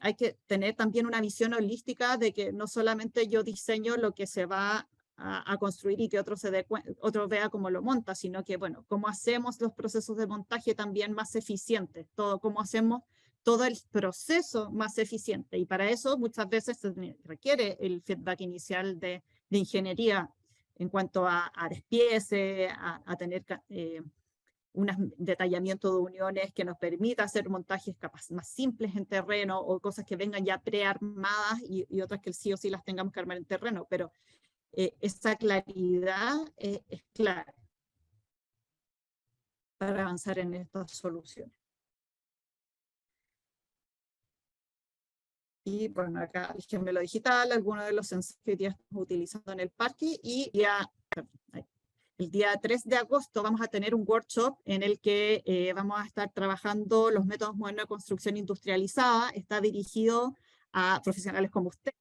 Hay que tener también una visión holística de que no solamente yo diseño lo que se va a construir y que otro vea cómo lo monta, sino que, bueno, cómo hacemos los procesos de montaje también más eficientes, cómo hacemos todo el proceso más eficiente. Y para eso muchas veces se requiere el feedback inicial de ingeniería en cuanto a despiece, a tener un detallamiento de uniones que nos permita hacer montajes capaz más simples en terreno o cosas que vengan ya prearmadas y otras que sí o sí las tengamos que armar en terreno, pero esa claridad es clave para avanzar en estas soluciones. Y bueno, acá el gemelo digital, algunos de los sensores que ya estamos utilizando en el parque, y ya el día 3 de agosto vamos a tener un workshop en el que vamos a estar trabajando los métodos modernos de construcción industrializada. Está dirigido a profesionales como usted,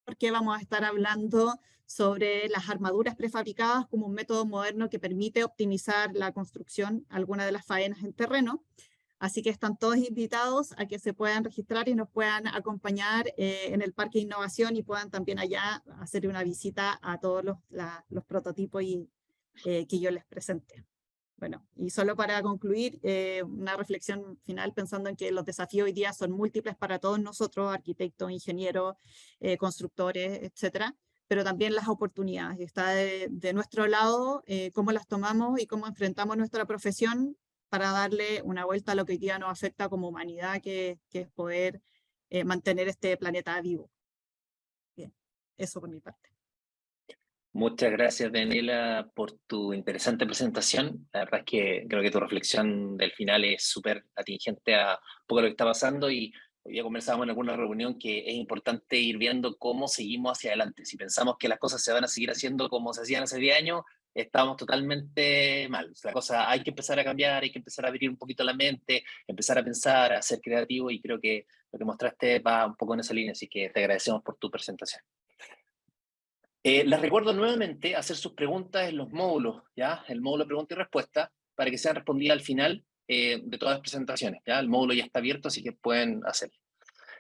porque vamos a estar hablando sobre las armaduras prefabricadas como un método moderno que permite optimizar la construcción, algunas de las faenas en terreno. Así que están todos invitados a que se puedan registrar y nos puedan acompañar en el Parque de Innovación y puedan también allá hacer una visita a todos los prototipos que yo les presenté. Bueno, y solo para concluir, una reflexión final pensando en que los desafíos hoy día son múltiples para todos nosotros, arquitectos, ingenieros, constructores, etcétera, pero también las oportunidades. Está de nuestro lado cómo las tomamos y cómo enfrentamos nuestra profesión para darle una vuelta a lo que hoy día nos afecta como humanidad, que es poder mantener este planeta vivo. Bien, eso por mi parte. Muchas gracias, Daniela, por tu interesante presentación. La verdad es que creo que tu reflexión del final es súper atingente a un poco lo que está pasando, y hoy día conversábamos en alguna reunión que es importante ir viendo cómo seguimos hacia adelante. Si pensamos que las cosas se van a seguir haciendo como se hacían hace 10 años, estamos totalmente mal. La cosa hay que empezar a cambiar, hay que empezar a abrir un poquito la mente, empezar a pensar, a ser creativo, y creo que lo que mostraste va un poco en esa línea, así que te agradecemos por tu presentación. Les recuerdo nuevamente hacer sus preguntas en los módulos, ¿ya? El módulo pregunta y respuesta. para que sean respondidas al final de todas las presentaciones. ¿Ya? El módulo ya está abierto, así que pueden hacerlo.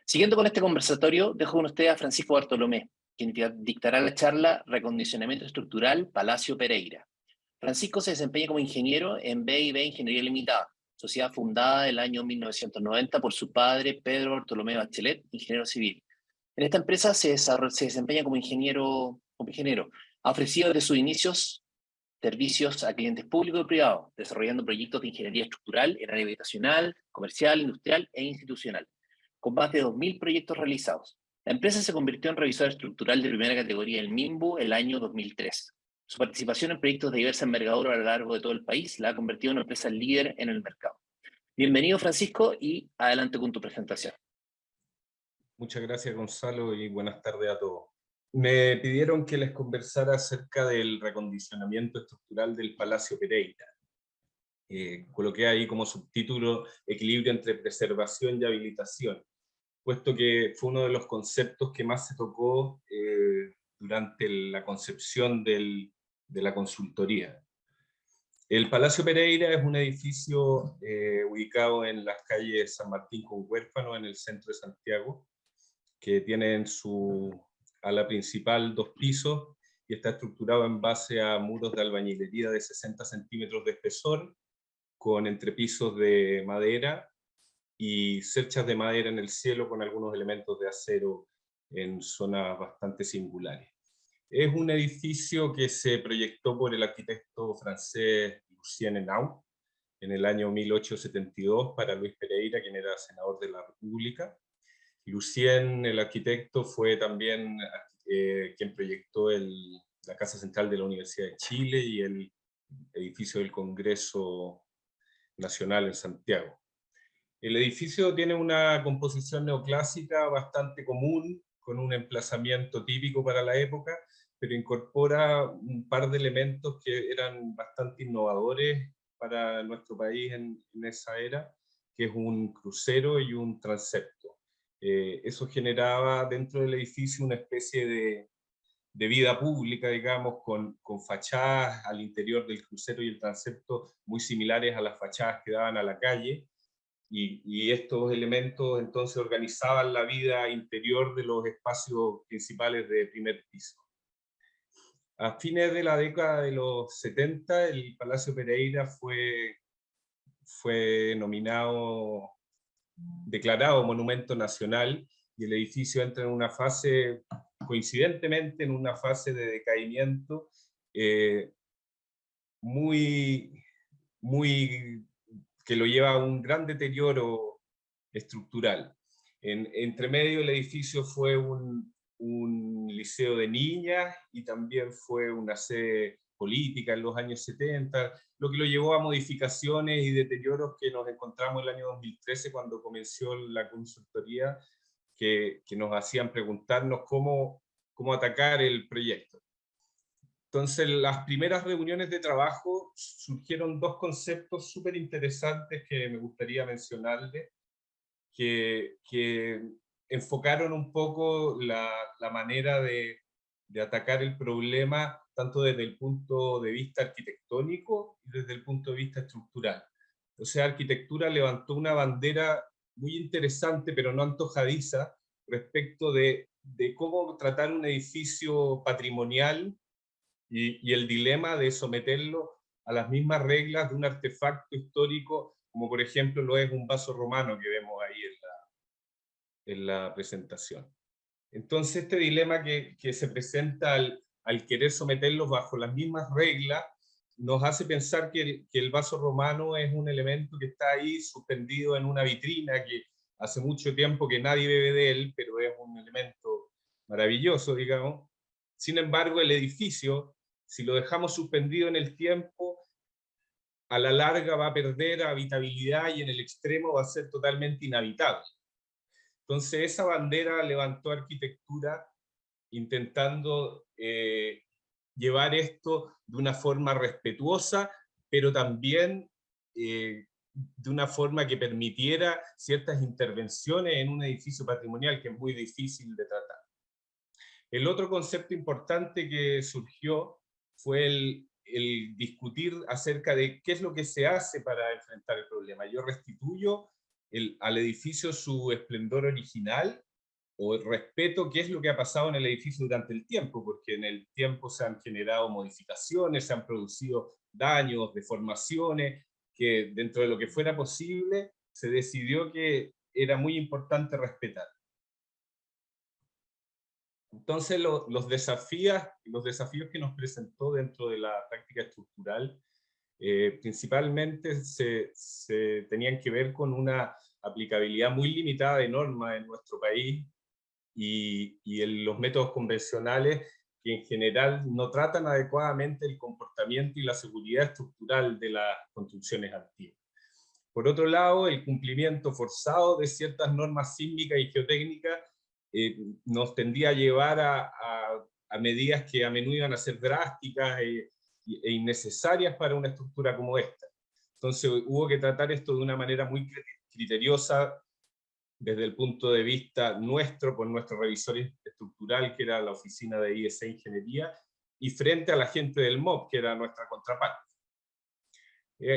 Siguiendo con este conversatorio, dejo con usted a Francisco Bartolomé, quien dictará la charla Recondicionamiento Estructural Palacio Pereira. Francisco se desempeña como ingeniero en B&B Ingeniería Limitada, sociedad fundada en el año 1990 por su padre Pedro Bartolomé Bachelet, ingeniero civil. En esta empresa se desempeña como ingeniero. Ha ofrecido desde sus inicios servicios a clientes públicos y privados, desarrollando proyectos de ingeniería estructural en área habitacional, comercial, industrial e institucional, con más de 2.000 proyectos realizados. La empresa se convirtió en revisor estructural de primera categoría del MIMBU el año 2003. Su participación en proyectos de diversa envergadura a lo largo de todo el país la ha convertido en una empresa líder en el mercado. Bienvenido, Francisco, y adelante con tu presentación. Muchas gracias, Gonzalo, y buenas tardes a todos. Me pidieron que les conversara acerca del recondicionamiento estructural del Palacio Pereira. Coloqué ahí como subtítulo Equilibrio entre preservación y habilitación, puesto que fue uno de los conceptos que más se tocó durante la concepción de la consultoría. El Palacio Pereira es un edificio ubicado en las calles San Martín con Huérfano, en el centro de Santiago, que tiene en su ala principal 2 pisos y está estructurado en base a muros de albañilería de 60 centímetros de espesor, con entrepisos de madera y cerchas de madera en el cielo con algunos elementos de acero en zonas bastante singulares. Es un edificio que se proyectó por el arquitecto francés Lucien Henao en el año 1872 para Luis Pereira, quien era senador de la República. Lucien, el arquitecto, fue también quien proyectó la Casa Central de la Universidad de Chile y el edificio del Congreso Nacional en Santiago. El edificio tiene una composición neoclásica bastante común, con un emplazamiento típico para la época, pero incorpora un par de elementos que eran bastante innovadores para nuestro país en esa era, que es un crucero y un transepto. Eso generaba dentro del edificio una especie de vida pública, digamos, con fachadas al interior del crucero y el transepto muy similares a las fachadas que daban a la calle, y estos elementos entonces organizaban la vida interior de los espacios principales de primer piso. A fines de la década de los 70, el Palacio Pereira fue declarado Monumento Nacional, y el edificio entra en una fase, coincidentemente, en una fase de decaimiento que lo lleva a un gran deterioro estructural. Entre medio el edificio fue un liceo de niñas y también fue una sede política en los años 70, lo que lo llevó a modificaciones y deterioros que nos encontramos en el año 2013 cuando comenzó la consultoría, que nos hacían preguntarnos cómo atacar el proyecto. Entonces, las primeras reuniones de trabajo surgieron 2 conceptos súper interesantes que me gustaría mencionarles, que enfocaron un poco la manera de atacar el problema, tanto desde el punto de vista arquitectónico y desde el punto de vista estructural. O sea, arquitectura levantó una bandera muy interesante, pero no antojadiza, respecto de cómo tratar un edificio patrimonial y el dilema de someterlo a las mismas reglas de un artefacto histórico, como por ejemplo lo es un vaso romano que vemos ahí en la presentación. Entonces este dilema que se presenta al querer someterlos bajo las mismas reglas, nos hace pensar que el vaso romano es un elemento que está ahí suspendido en una vitrina, que hace mucho tiempo que nadie bebe de él, pero es un elemento maravilloso, digamos. Sin embargo, el edificio, si lo dejamos suspendido en el tiempo, a la larga va a perder habitabilidad y en el extremo va a ser totalmente inhabitable. Entonces esa bandera levantó arquitectura intentando llevar esto de una forma respetuosa, pero también de una forma que permitiera ciertas intervenciones en un edificio patrimonial que es muy difícil de tratar. El otro concepto importante que surgió fue el discutir acerca de qué es lo que se hace para enfrentar el problema. Yo restituyo al edificio su esplendor original, o respeto qué es lo que ha pasado en el edificio durante el tiempo, porque en el tiempo se han generado modificaciones, se han producido daños, deformaciones, que dentro de lo que fuera posible se decidió que era muy importante respetar. Entonces los desafíos que nos presentó dentro de la práctica estructural principalmente se tenían que ver con una aplicabilidad muy limitada de normas en nuestro país, y en los métodos convencionales que en general no tratan adecuadamente el comportamiento y la seguridad estructural de las construcciones antiguas. Por otro lado, el cumplimiento forzado de ciertas normas sísmicas y geotécnicas nos tendía a llevar a medidas que a menudo iban a ser drásticas e innecesarias para una estructura como esta. Entonces hubo que tratar esto de una manera muy criteriosa, desde el punto de vista nuestro, por nuestro revisor estructural, que era la oficina de IEC Ingeniería, y frente a la gente del MOB, que era nuestra contraparte.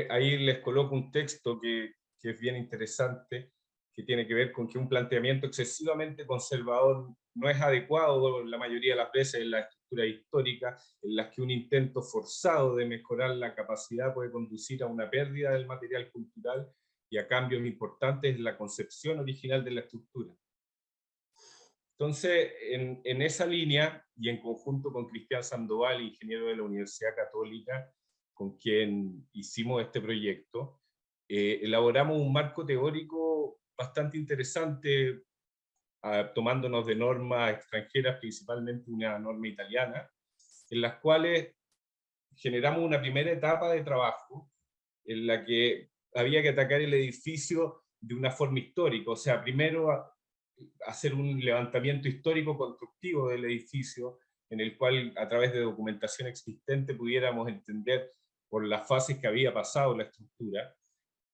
Ahí les coloco un texto que es bien interesante, que tiene que ver con que un planteamiento excesivamente conservador no es adecuado la mayoría de las veces en la estructura histórica, en las que un intento forzado de mejorar la capacidad puede conducir a una pérdida del material cultural y a cambios importantes en la concepción original de la estructura. Entonces, en esa línea, y en conjunto con Cristian Sandoval, ingeniero de la Universidad Católica, con quien hicimos este proyecto, elaboramos un marco teórico bastante interesante, tomándonos de normas extranjeras, principalmente una norma italiana, en las cuales generamos una primera etapa de trabajo en la que había que atacar el edificio de una forma histórica, o sea, primero hacer un levantamiento histórico constructivo del edificio, en el cual a través de documentación existente pudiéramos entender por las fases que había pasado la estructura.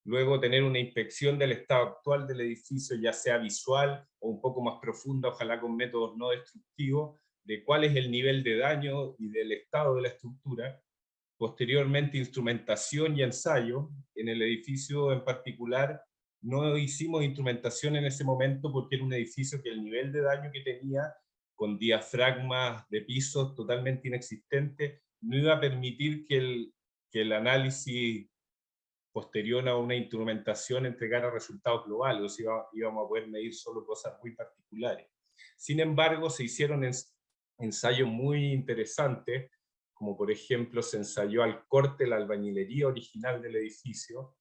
Luego tener una inspección del estado actual del edificio, ya sea visual o un poco más profunda, ojalá con métodos no destructivos, de cuál es el nivel de daño y del estado de la estructura. Posteriormente, instrumentación y ensayo. En el edificio en particular, no hicimos instrumentación en ese momento porque era un edificio que el nivel de daño que tenía, con diafragmas de pisos totalmente inexistentes, no iba a permitir que el análisis posterior a una instrumentación entregara resultados globales, o sea, íbamos a poder medir solo cosas muy particulares. Sin embargo, se hicieron ensayos muy interesantes, como por ejemplo se ensayó al corte la albañilería original del edificio,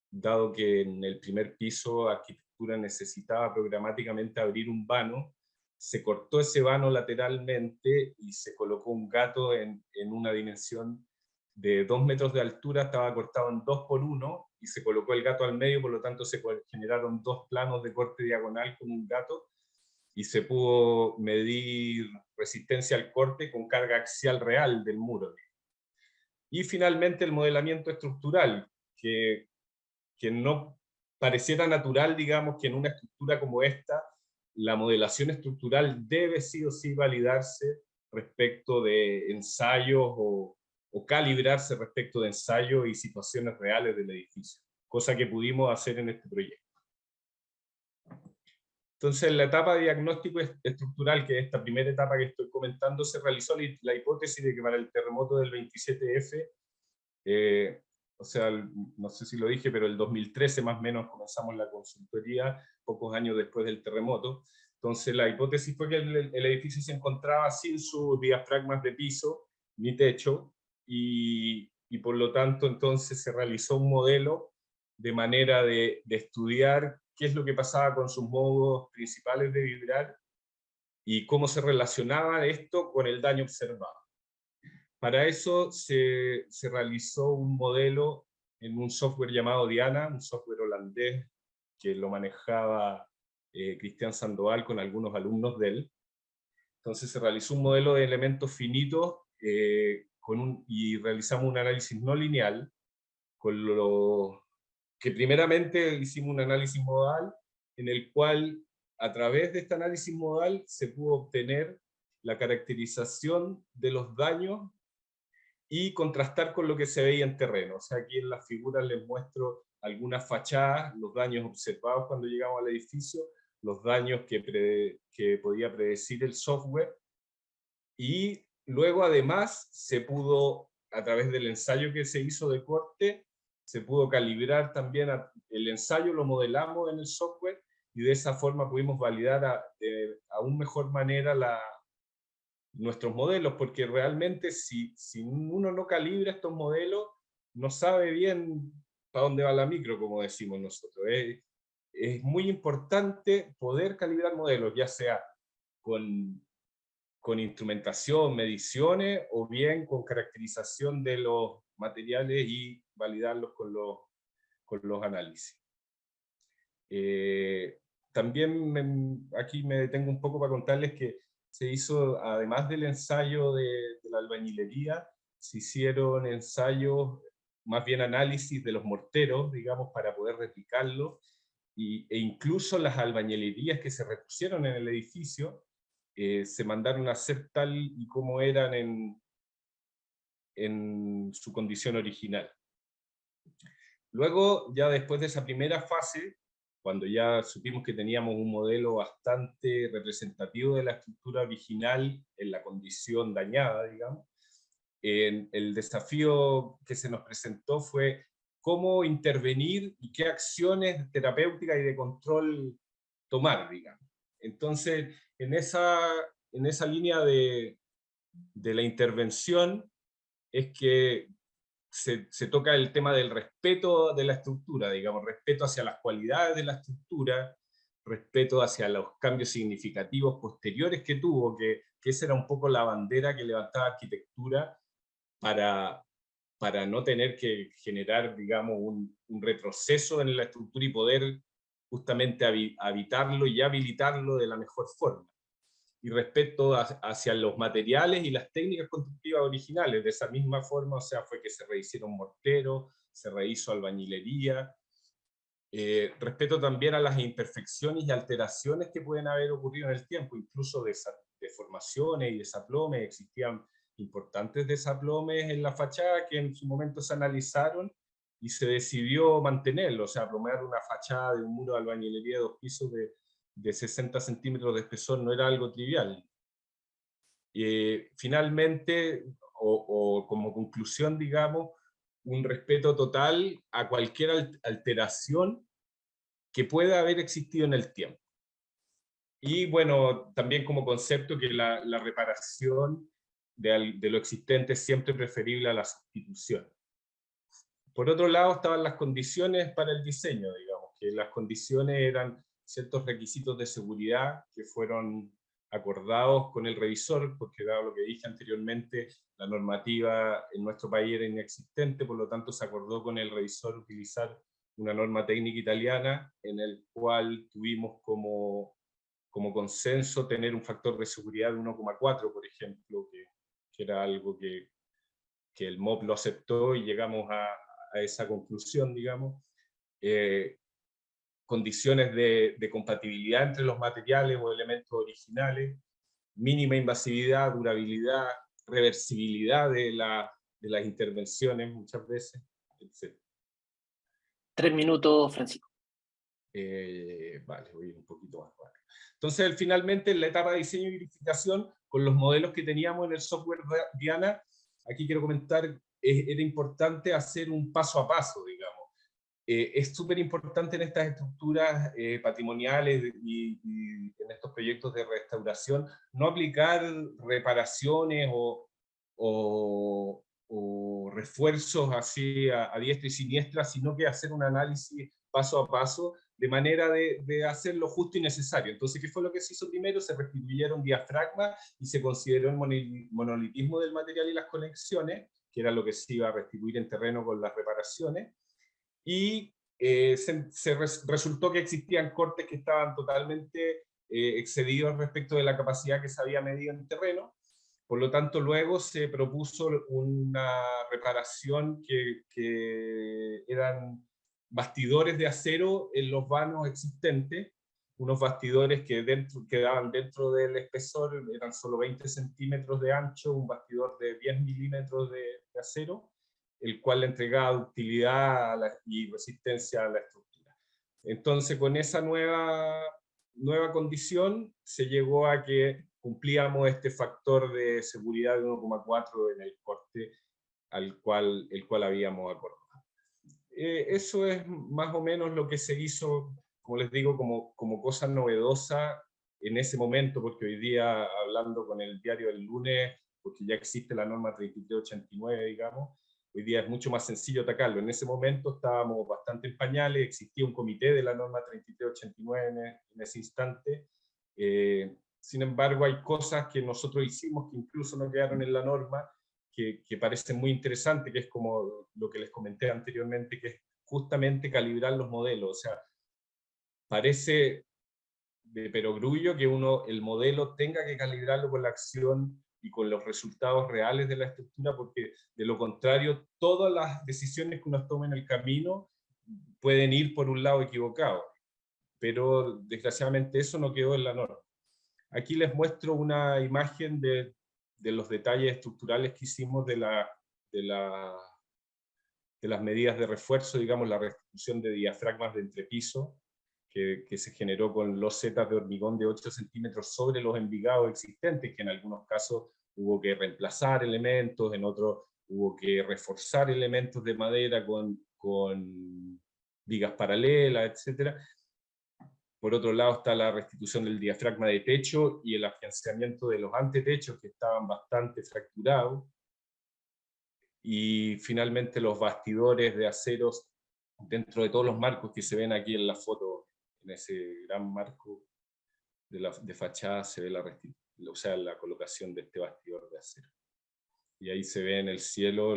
dado que en el primer piso arquitectura necesitaba programáticamente abrir un vano, se cortó ese vano lateralmente y se colocó un gato en una dimensión de 2 metros de altura, estaba cortado en 2 por 1, y se colocó el gato al medio, por lo tanto se generaron 2 planos de corte diagonal con un gato, y se pudo medir resistencia al corte con carga axial real del muro. Y finalmente el modelamiento estructural, que no pareciera natural, digamos, que en una estructura como esta, la modelación estructural debe sí o sí validarse respecto de ensayos o calibrarse respecto de ensayos y situaciones reales del edificio, cosa que pudimos hacer en este proyecto. Entonces, en la etapa de diagnóstico estructural, que es esta primera etapa que estoy comentando, se realizó la hipótesis de que para el terremoto del 27F, o sea, no sé si lo dije, pero el 2013 más o menos comenzamos la consultoría, pocos años después del terremoto. Entonces, la hipótesis fue que el edificio se encontraba sin sus diafragmas de piso ni techo, y por lo tanto, entonces se realizó un modelo de manera de estudiar qué es lo que pasaba con sus modos principales de vibrar y cómo se relacionaba esto con el daño observado. Para eso se realizó un modelo en un software llamado Diana, un software holandés que lo manejaba Cristian Sandoval con algunos alumnos de él. Entonces se realizó un modelo de elementos finitos y realizamos un análisis no lineal, con lo que primeramente hicimos un análisis modal, en el cual a través de este análisis modal se pudo obtener la caracterización de los daños y contrastar con lo que se veía en terreno. O sea, aquí en las figuras les muestro algunas fachadas, los daños observados cuando llegamos al edificio, los daños que podía predecir el software, y luego además se pudo, a través del ensayo que se hizo de corte, se pudo calibrar también el ensayo, lo modelamos en el software, y de esa forma pudimos validar de aún mejor manera nuestros modelos, porque realmente si uno no calibra estos modelos, no sabe bien para dónde va la micro, como decimos nosotros. Es muy importante poder calibrar modelos, ya sea con instrumentación, mediciones, o bien con caracterización de los materiales y validarlos con los análisis. También aquí me detengo un poco para contarles que se hizo, además del ensayo de la albañilería, se hicieron ensayos, más bien análisis de los morteros, digamos, para poder replicarlos, e incluso las albañilerías que se repusieron en el edificio se mandaron a hacer tal y como eran en su condición original. Luego, ya después de esa primera fase, cuando ya supimos que teníamos un modelo bastante representativo de la estructura original en la condición dañada, digamos, el desafío que se nos presentó fue cómo intervenir y qué acciones terapéuticas y de control tomar, digamos. Entonces, en esa línea de la intervención es que se toca el tema del respeto de la estructura, digamos, respeto hacia las cualidades de la estructura, respeto hacia los cambios significativos posteriores que tuvo, que esa era un poco la bandera que levantaba arquitectura para no tener que generar, digamos, un retroceso en la estructura y poder justamente habitarlo y habilitarlo de la mejor forma. Y respeto hacia los materiales y las técnicas constructivas originales. De esa misma forma, o sea, fue que se rehicieron morteros, se rehizo albañilería. Respeto también a las imperfecciones y alteraciones que pueden haber ocurrido en el tiempo, incluso deformaciones y desaplomes. Existían importantes desaplomes en la fachada que en su momento se analizaron y se decidió mantenerlo, o sea, aplomear una fachada de un muro de albañilería de 2 pisos de 60 centímetros de espesor no era algo trivial. Finalmente, o como conclusión, digamos, un respeto total a cualquier alteración que pueda haber existido en el tiempo. Y bueno, también como concepto que la reparación de lo existente es siempre preferible a la sustitución. Por otro lado, estaban las condiciones para el diseño, digamos, que las condiciones eran ciertos requisitos de seguridad que fueron acordados con el revisor, porque dado lo que dije anteriormente, la normativa en nuestro país era inexistente, por lo tanto se acordó con el revisor utilizar una norma técnica italiana, en el cual tuvimos como consenso tener un factor de seguridad de 1,4, por ejemplo, que era algo que el MOP lo aceptó y llegamos a esa conclusión, digamos. Condiciones de compatibilidad entre los materiales o elementos originales, mínima invasividad, durabilidad, reversibilidad de las intervenciones muchas veces, etc. 3 minutos, Francisco. Vale, voy un poquito más rápido. Entonces, finalmente, en la etapa de diseño y verificación, con los modelos que teníamos en el software Diana, aquí quiero comentar, era importante hacer un paso a paso, digamos. Es súper importante en estas estructuras patrimoniales y en estos proyectos de restauración no aplicar reparaciones o refuerzos así a diestra y siniestra, sino que hacer un análisis paso a paso de manera de hacer lo justo y necesario. Entonces, ¿qué fue lo que se hizo primero? Se restituyeron diafragmas y se consideró el monolitismo del material y las conexiones, que era lo que se iba a restituir en terreno con las reparaciones, y resultó que existían cortes que estaban totalmente excedidos respecto de la capacidad que se había medido en terreno. Por lo tanto, luego se propuso una reparación que eran bastidores de acero en los vanos existentes, unos bastidores que quedaban dentro del espesor, eran solo 20 centímetros de ancho, un bastidor de 10 milímetros de acero, el cual le entregaba ductilidad y resistencia a la estructura. Entonces, con esa nueva condición, se llegó a que cumplíamos este factor de seguridad de 1,4 en el corte el cual habíamos acordado. Eso es más o menos lo que se hizo, como les digo, como cosa novedosa en ese momento, porque hoy día, hablando con el diario del lunes, porque ya existe la norma 3389, digamos, hoy día es mucho más sencillo atacarlo. En ese momento estábamos bastante en pañales, existía un comité de la norma 3389 en ese instante. Sin embargo, hay cosas que nosotros hicimos que incluso no quedaron en la norma, que parecen muy interesantes, que es como lo que les comenté anteriormente, que es justamente calibrar los modelos. O sea, parece de perogrullo que el modelo tenga que calibrarlo con la acción y con los resultados reales de la estructura, porque de lo contrario, todas las decisiones que uno toma en el camino pueden ir por un lado equivocado. Pero desgraciadamente eso no quedó en la norma. Aquí les muestro una imagen de los detalles estructurales que hicimos de las medidas de refuerzo, digamos, la restitución de diafragmas de entrepiso, que se generó con losetas de hormigón de 8 centímetros sobre los envigados existentes, que en algunos casos hubo que reemplazar elementos, en otros hubo que reforzar elementos de madera con vigas paralelas, etc. Por otro lado está la restitución del diafragma de techo y el afianzamiento de los antetechos, que estaban bastante fracturados. Y finalmente los bastidores de aceros dentro de todos los marcos que se ven aquí en la foto. En ese gran marco de fachada se ve la colocación de este bastidor de acero. Y ahí se ve en el cielo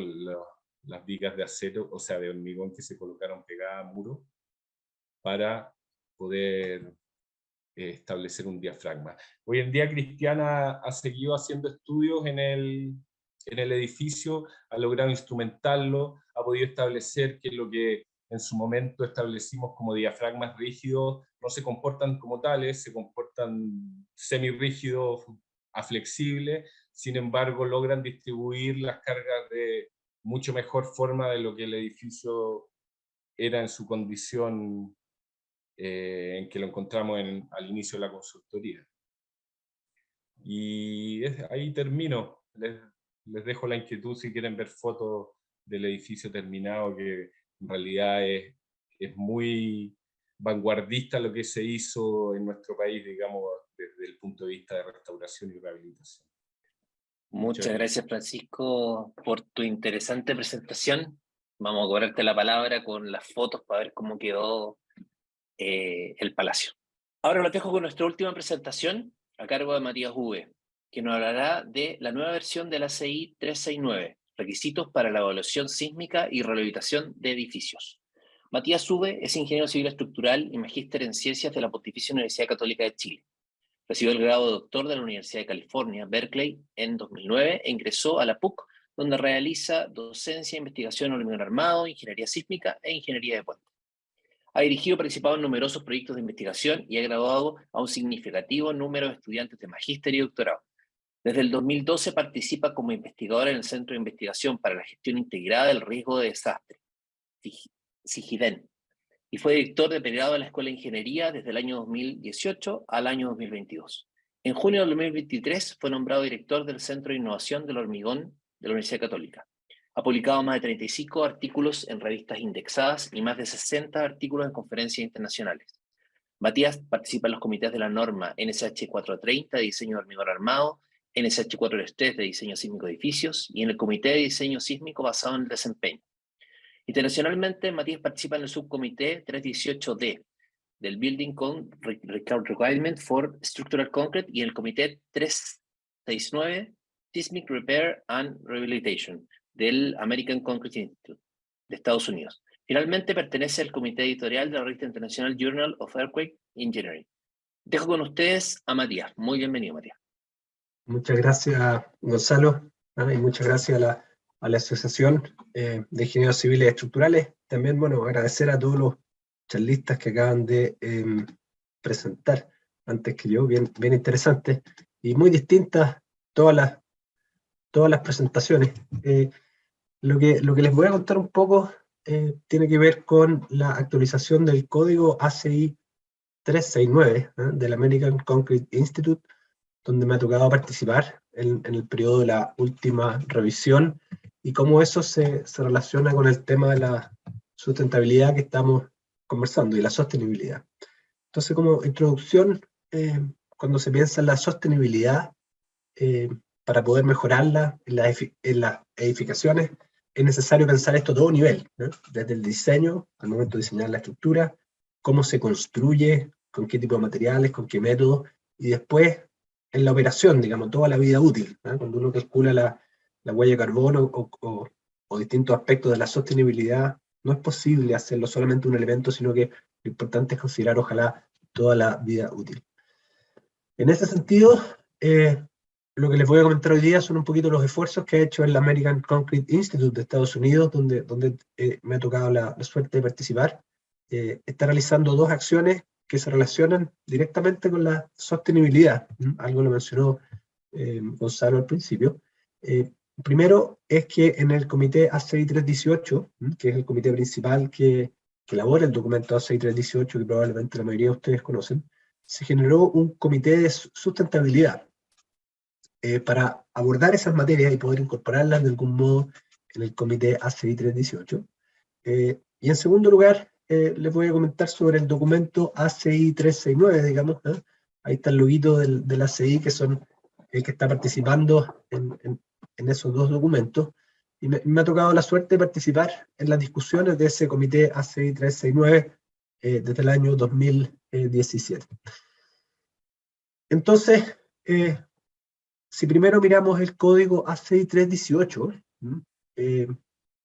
las vigas de acero, o sea, de hormigón, que se colocaron pegadas a muro para poder establecer un diafragma. Hoy en día Cristiana ha seguido haciendo estudios en el edificio, ha logrado instrumentarlo, ha podido establecer que lo que en su momento establecimos como diafragmas rígidos no se comportan como tales, se comportan semirrígidos a flexibles, sin embargo logran distribuir las cargas de mucho mejor forma de lo que el edificio era en su condición en que lo encontramos al inicio de la consultoría. Y ahí termino. Les dejo la inquietud si quieren ver fotos del edificio terminado, que en realidad es muy vanguardista lo que se hizo en nuestro país, digamos, desde el punto de vista de restauración y rehabilitación. Muchas gracias, Francisco, por tu interesante presentación. Vamos a cobrarte la palabra con las fotos para ver cómo quedó el palacio. Ahora los dejo con nuestra última presentación a cargo de Matías Uve, que nos hablará de la nueva versión de la ACI 369, requisitos para la evaluación sísmica y rehabilitación de edificios. Matías Uve es ingeniero civil estructural y magíster en ciencias de la Pontificia Universidad Católica de Chile. Recibió el grado de doctor de la Universidad de California, Berkeley, en 2009 e ingresó a la PUC, donde realiza docencia e investigación en hormigón armado, ingeniería sísmica e ingeniería de puentes. Ha dirigido y participado en numerosos proyectos de investigación y ha graduado a un significativo número de estudiantes de magíster y doctorado. Desde el 2012 participa como investigador en el Centro de Investigación para la Gestión Integrada del Riesgo de Desastre, CIGIDEN, y fue director de pregrado de la Escuela de Ingeniería desde el año 2018 al año 2022. En junio de 2023 fue nombrado director del Centro de Innovación del Hormigón de la Universidad Católica. Ha publicado más de 35 artículos en revistas indexadas y más de 60 artículos en conferencias internacionales. Matías participa en los comités de la norma NSH 430 de diseño de hormigón armado, NSH 403 de diseño sísmico de edificios y en el comité de diseño sísmico basado en el desempeño. Internacionalmente, Matías participa en el subcomité 318D del Building Requirement for Structural Concrete y en el comité 369 Seismic Repair and Rehabilitation del American Concrete Institute de Estados Unidos. Finalmente, pertenece al comité editorial de la revista internacional Journal of Earthquake Engineering. Dejo con ustedes a Matías. Muy bienvenido, Matías. Muchas gracias, Gonzalo, y muchas gracias a la Asociación de Ingenieros Civiles Estructurales. También, bueno, agradecer a todos los charlistas que acaban de presentar antes que yo, bien interesantes y muy distintas todas las presentaciones. Lo que les voy a contar un poco tiene que ver con la actualización del código ACI 369 del American Concrete Institute, donde me ha tocado participar en el periodo de la última revisión, y cómo eso se relaciona con el tema de la sustentabilidad que estamos conversando, y la sostenibilidad. Entonces, como introducción, cuando se piensa en la sostenibilidad, para poder mejorarla en las edificaciones, es necesario pensar esto a todo nivel, ¿no? Desde el diseño, al momento de diseñar la estructura, cómo se construye, con qué tipo de materiales, con qué método, y después en la operación, digamos, toda la vida útil, ¿no? Cuando uno calcula la huella de carbono o distintos aspectos de la sostenibilidad, no es posible hacerlo solamente un elemento, sino que lo importante es considerar, ojalá, toda la vida útil. En ese sentido, lo que les voy a comentar hoy día son un poquito los esfuerzos que ha hecho el American Concrete Institute de Estados Unidos, donde me ha tocado la suerte de participar. Está realizando dos acciones que se relacionan directamente con la sostenibilidad. Algo lo mencionó Gonzalo al principio. Primero es que en el comité ACI 318, que es el comité principal que elabora el documento ACI 318, que probablemente la mayoría de ustedes conocen, se generó un comité de sustentabilidad para abordar esas materias y poder incorporarlas de algún modo en el comité ACI 318. Y en segundo lugar, les voy a comentar sobre el documento ACI 369, digamos, ¿eh? Ahí está el loguito del ACI, que son el que está participando en esos dos documentos, y me ha tocado la suerte de participar en las discusiones de ese comité ACI 369 desde el año 2017. Entonces, si primero miramos el código ACI 318,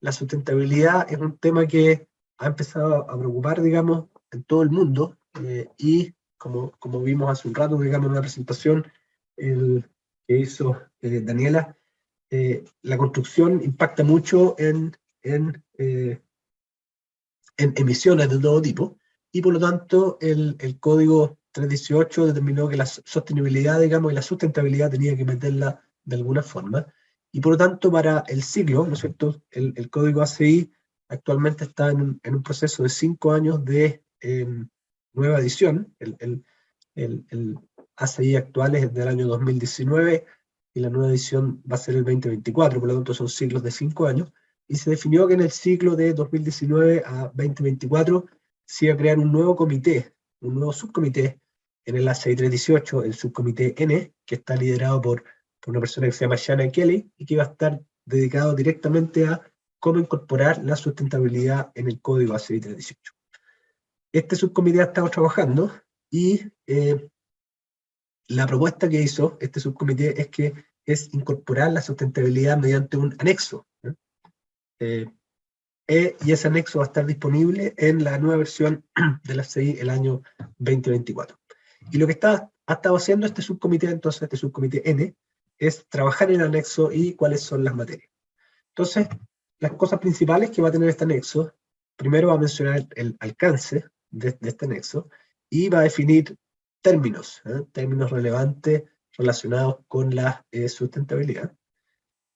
la sustentabilidad es un tema que ha empezado a preocupar, digamos, en todo el mundo, y como vimos hace un rato, digamos, en una presentación que hizo Daniela, la construcción impacta mucho en emisiones de todo tipo, y por lo tanto el código 318 determinó que la sostenibilidad, digamos, y la sustentabilidad tenía que meterla de alguna forma, y por lo tanto para el ciclo, ¿no es cierto?, el código ACI actualmente está en un proceso de 5 años de nueva edición. El ACI actual es del año 2019, y la nueva edición va a ser el 2024, por lo tanto son ciclos de 5 años, y se definió que en el ciclo de 2019 a 2024 se iba a crear un nuevo comité, un nuevo subcomité en el ACI 318, el subcomité N, que está liderado por una persona que se llama Shanna Kelly, y que va a estar dedicado directamente a cómo incorporar la sustentabilidad en el código ACI 318. Este subcomité ha estado trabajando, y la propuesta que hizo este subcomité es incorporar la sustentabilidad mediante un anexo, y ese anexo va a estar disponible en la nueva versión de la CI el año 2024. Y lo que ha estado haciendo este subcomité, entonces, este subcomité N, es trabajar en el anexo y cuáles son las materias. Entonces, las cosas principales que va a tener este anexo: primero va a mencionar el alcance de este anexo, y va a definir términos relevantes relacionados con la sustentabilidad.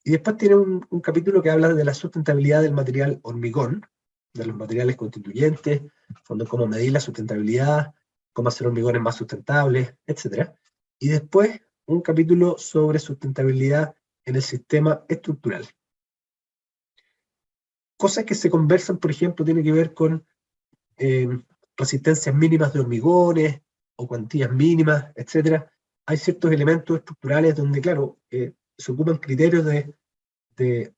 Y después tiene un capítulo que habla de la sustentabilidad del material hormigón, de los materiales constituyentes, cómo medir la sustentabilidad, cómo hacer hormigones más sustentables, etc. Y después un capítulo sobre sustentabilidad en el sistema estructural. Cosas que se conversan, por ejemplo, tienen que ver con resistencias mínimas de hormigones, o cuantías mínimas, etc. Hay ciertos elementos estructurales donde, claro, se ocupan criterios de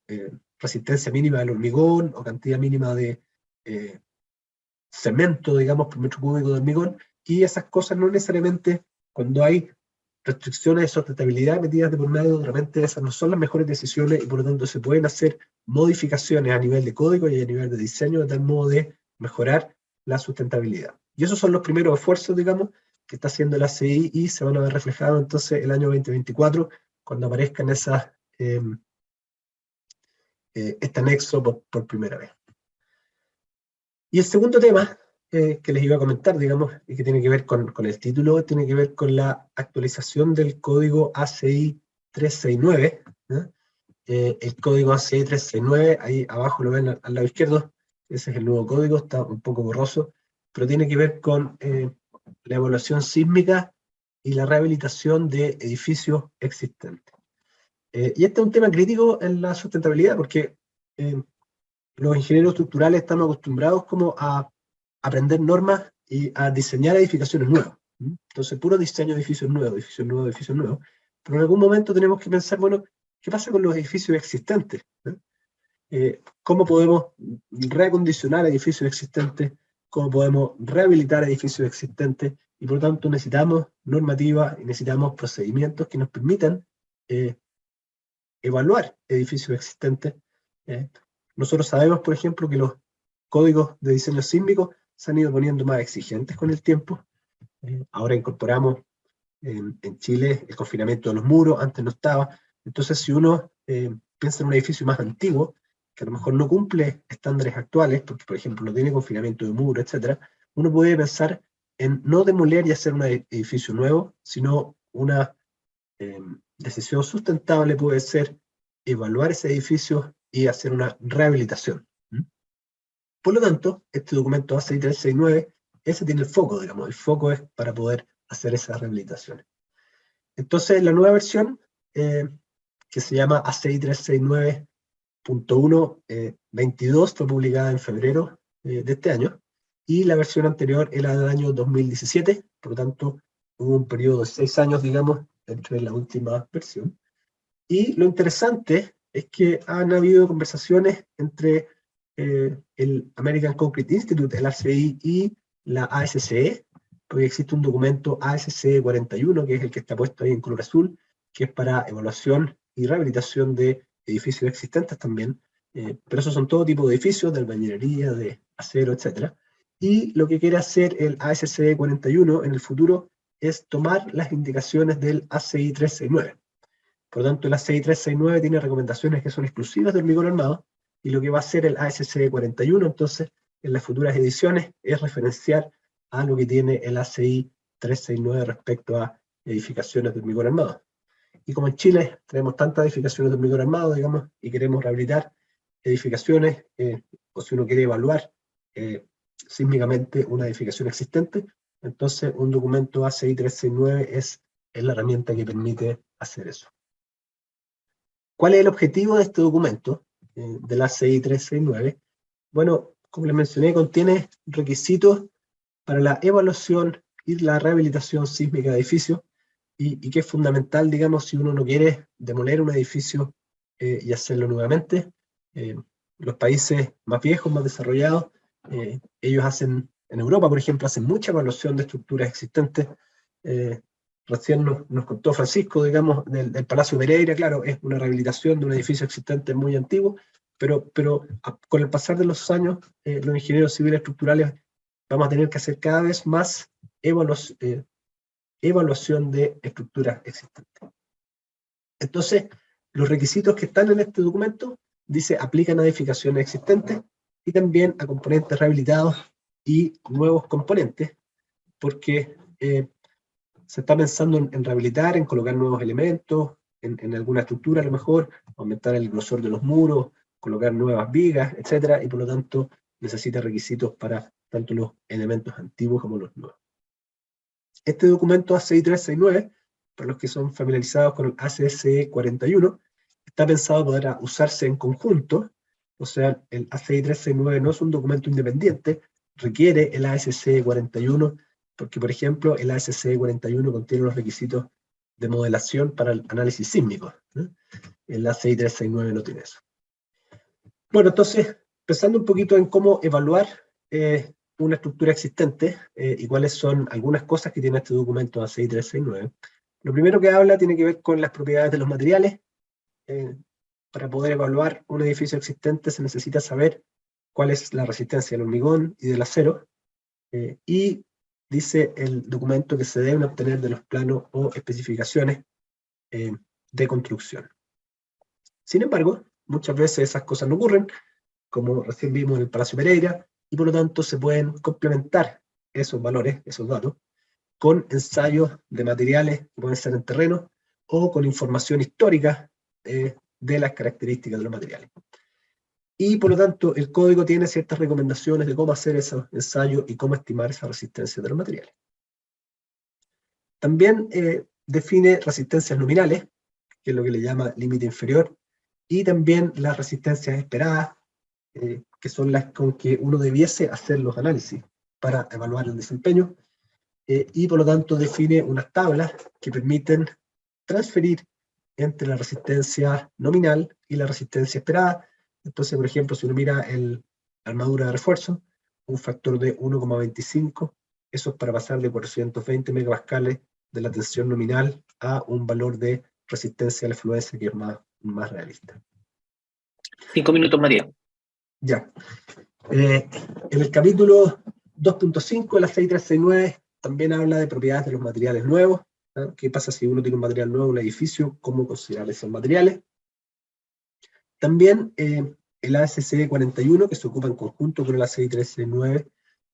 resistencia mínima del hormigón, o cantidad mínima de cemento, digamos, por metro cúbico de hormigón, y esas cosas no necesariamente, cuando hay restricciones de sustentabilidad metidas de por medio, realmente esas no son las mejores decisiones, y por lo tanto se pueden hacer modificaciones a nivel de código y a nivel de diseño, de tal modo de mejorar la sustentabilidad. Y esos son los primeros esfuerzos, digamos, que está haciendo la ACI, y se van a ver reflejados entonces el año 2024, cuando aparezcan esas este anexo por primera vez. Y el segundo tema que les iba a comentar, digamos, y que tiene que ver con el título, tiene que ver con la actualización del código ACI 369, el código ACI 369, ahí abajo lo ven al lado izquierdo, ese es el nuevo código, está un poco borroso, pero tiene que ver con la evaluación sísmica y la rehabilitación de edificios existentes. Y este es un tema crítico en la sustentabilidad, porque los ingenieros estructurales estamos acostumbrados como a aprender normas y a diseñar edificaciones nuevas. Entonces, puro diseño de edificios nuevos, edificios nuevos, edificios nuevos. Pero en algún momento tenemos que pensar, bueno, ¿qué pasa con los edificios existentes? ¿Cómo podemos reacondicionar edificios existentes? ¿Cómo podemos rehabilitar edificios existentes? Y por lo tanto necesitamos normativa y necesitamos procedimientos que nos permitan evaluar edificios existentes. Nosotros sabemos, por ejemplo, que los códigos de diseño sísmico se han ido poniendo más exigentes con el tiempo. Ahora incorporamos en Chile el confinamiento de los muros, antes no estaba. Entonces, si uno piensa en un edificio más antiguo, que a lo mejor no cumple estándares actuales, porque por ejemplo no tiene confinamiento de muro, etc., uno puede pensar en no demoler y hacer un edificio nuevo, sino una decisión sustentable puede ser evaluar ese edificio y hacer una rehabilitación. Por lo tanto, este documento ACI 369, ese tiene el foco, digamos, el foco es para poder hacer esas rehabilitaciones. Entonces, la nueva versión, que se llama ACI 369.1.22, fue publicada en febrero de este año, y la versión anterior era del año 2017, por lo tanto, hubo un periodo de 6 años, digamos, entre la última versión. Y lo interesante es que han habido conversaciones entre el American Concrete Institute, el ACI, y la ASCE, porque existe un documento ASCE 41, que es el que está puesto ahí en color azul, que es para evaluación y rehabilitación de edificios existentes también, pero esos son todo tipo de edificios, de albañilería, de acero, etc. Y lo que quiere hacer el ASCE 41 en el futuro es tomar las indicaciones del ACI 369. Por lo tanto, el ACI 369 tiene recomendaciones que son exclusivas de hormigón armado, y lo que va a hacer el ASCE 41, entonces, en las futuras ediciones, es referenciar a lo que tiene el ACI 369 respecto a edificaciones de hormigón armado. Y como en Chile tenemos tantas edificaciones de hormigón armado, digamos, y queremos rehabilitar edificaciones, o si uno quiere evaluar sísmicamente una edificación existente, entonces un documento ACI 369 es la herramienta que permite hacer eso. ¿Cuál es el objetivo de este documento, del ACI 369? Bueno, como les mencioné, contiene requisitos para la evaluación y la rehabilitación sísmica de edificios, y que es fundamental, digamos, si uno no quiere demoler un edificio y hacerlo nuevamente. Los países más viejos, más desarrollados, ellos hacen, en Europa, por ejemplo, hacen mucha evaluación de estructuras existentes. Recién nos contó Francisco, digamos, del Palacio Pereira, claro, es una rehabilitación de un edificio existente muy antiguo, pero con el pasar de los años, los ingenieros civiles estructurales vamos a tener que hacer cada vez más evaluación de estructuras existentes. Entonces, los requisitos que están en este documento, dice, aplican a edificaciones existentes y también a componentes rehabilitados y nuevos componentes, porque se está pensando en rehabilitar, en colocar nuevos elementos, en alguna estructura a lo mejor, aumentar el grosor de los muros, colocar nuevas vigas, etc. Y por lo tanto necesita requisitos para tanto los elementos antiguos como los nuevos. Este documento ACI 369, para los que son familiarizados con el ACSE 41, está pensado para usarse en conjunto, o sea, el ACI 369 no es un documento independiente, requiere el ASCE 41, porque, por ejemplo, el ASCE 41 contiene los requisitos de modelación para el análisis sísmico. El ACI 369 no tiene eso. Bueno, entonces, pensando un poquito en cómo evaluar una estructura existente y cuáles son algunas cosas que tiene este documento ACI 369. Lo primero que habla tiene que ver con las propiedades de los materiales. Para poder evaluar un edificio existente se necesita saber cuál es la resistencia del hormigón y del acero, y dice el documento que se deben obtener de los planos o especificaciones de construcción. Sin embargo, muchas veces esas cosas no ocurren, como recién vimos en el Palacio Pereira, y por lo tanto se pueden complementar esos valores, esos datos, con ensayos de materiales que pueden ser en terreno, o con información histórica de las características de los materiales. Y por lo tanto, el código tiene ciertas recomendaciones de cómo hacer esos ensayos y cómo estimar esa resistencia de los materiales. También define resistencias nominales, que es lo que le llama límite inferior, y también las resistencias esperadas, que son las con que uno debiese hacer los análisis para evaluar el desempeño, y por lo tanto define unas tablas que permiten transferir entre la resistencia nominal y la resistencia esperada. Entonces, por ejemplo, si uno mira la armadura de refuerzo, un factor de 1,25, eso es para pasar de 420 megapascales de la tensión nominal a un valor de resistencia a la fluencia que es más realista. 5 minutos, María. Ya. En el capítulo 2.5 de la 6369 también habla de propiedades de los materiales nuevos. ¿Ah? ¿Qué pasa si uno tiene un material nuevo en un edificio? ¿Cómo considerar esos materiales? También el ASCE 41, que se ocupa en conjunto con el ASCE 369,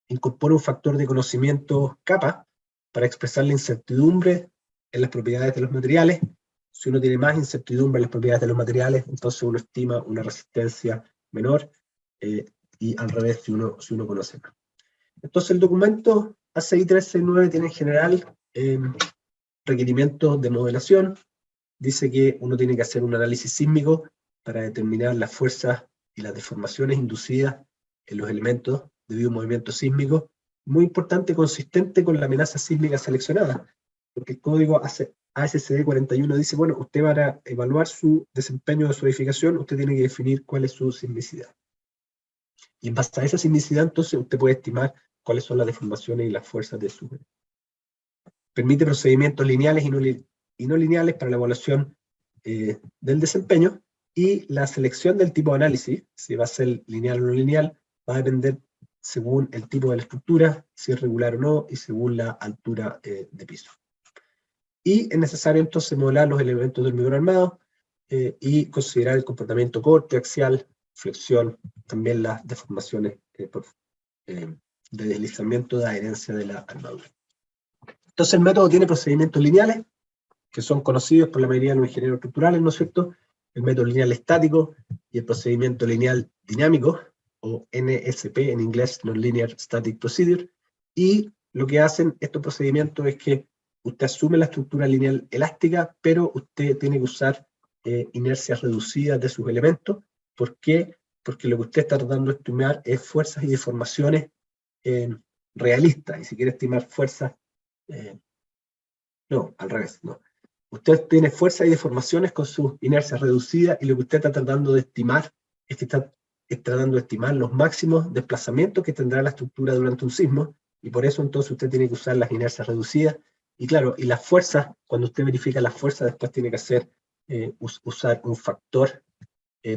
incorpora un factor de conocimiento kappa para expresar la incertidumbre en las propiedades de los materiales. Si uno tiene más incertidumbre en las propiedades de los materiales, entonces uno estima una resistencia menor, y al revés si uno conoce más. Entonces el documento ACI 369 tiene en general requerimientos de modelación. Dice que uno tiene que hacer un análisis sísmico para determinar las fuerzas y las deformaciones inducidas en los elementos debido a un movimiento sísmico, muy importante, consistente con la amenaza sísmica seleccionada, porque el código ASCE 41 dice, bueno, usted para evaluar su desempeño de su edificación, usted tiene que definir cuál es su sismicidad. Y en base a esa sismicidad, entonces, usted puede estimar cuáles son las deformaciones y las fuerzas de su. Permite procedimientos lineales y no lineales para la evaluación del desempeño, y la selección del tipo de análisis, si va a ser lineal o no lineal, va a depender según el tipo de la estructura, si es regular o no, y según la altura de piso. Y es necesario entonces modelar los elementos del hormigón armado y considerar el comportamiento corte, axial, flexión, también las deformaciones de deslizamiento de adherencia de la armadura. Entonces el método tiene procedimientos lineales, que son conocidos por la mayoría de los ingenieros estructurales, ¿no es cierto? El método lineal estático y el procedimiento lineal dinámico, o NSP en inglés, Non-Linear Static Procedure, y lo que hacen estos procedimientos es que usted asume la estructura lineal elástica, pero usted tiene que usar inercias reducidas de sus elementos. ¿Por qué? Porque lo que usted está tratando de estimar es fuerzas y deformaciones realistas, y si quiere estimar fuerzas, no, al revés, no. Usted tiene fuerzas y deformaciones con sus inercias reducidas, y lo que usted está tratando de estimar es que está tratando de estimar los máximos desplazamientos que tendrá la estructura durante un sismo, y por eso entonces usted tiene que usar las inercias reducidas. Y claro, y las fuerzas, cuando usted verifica las fuerzas, después tiene que hacer usar un factor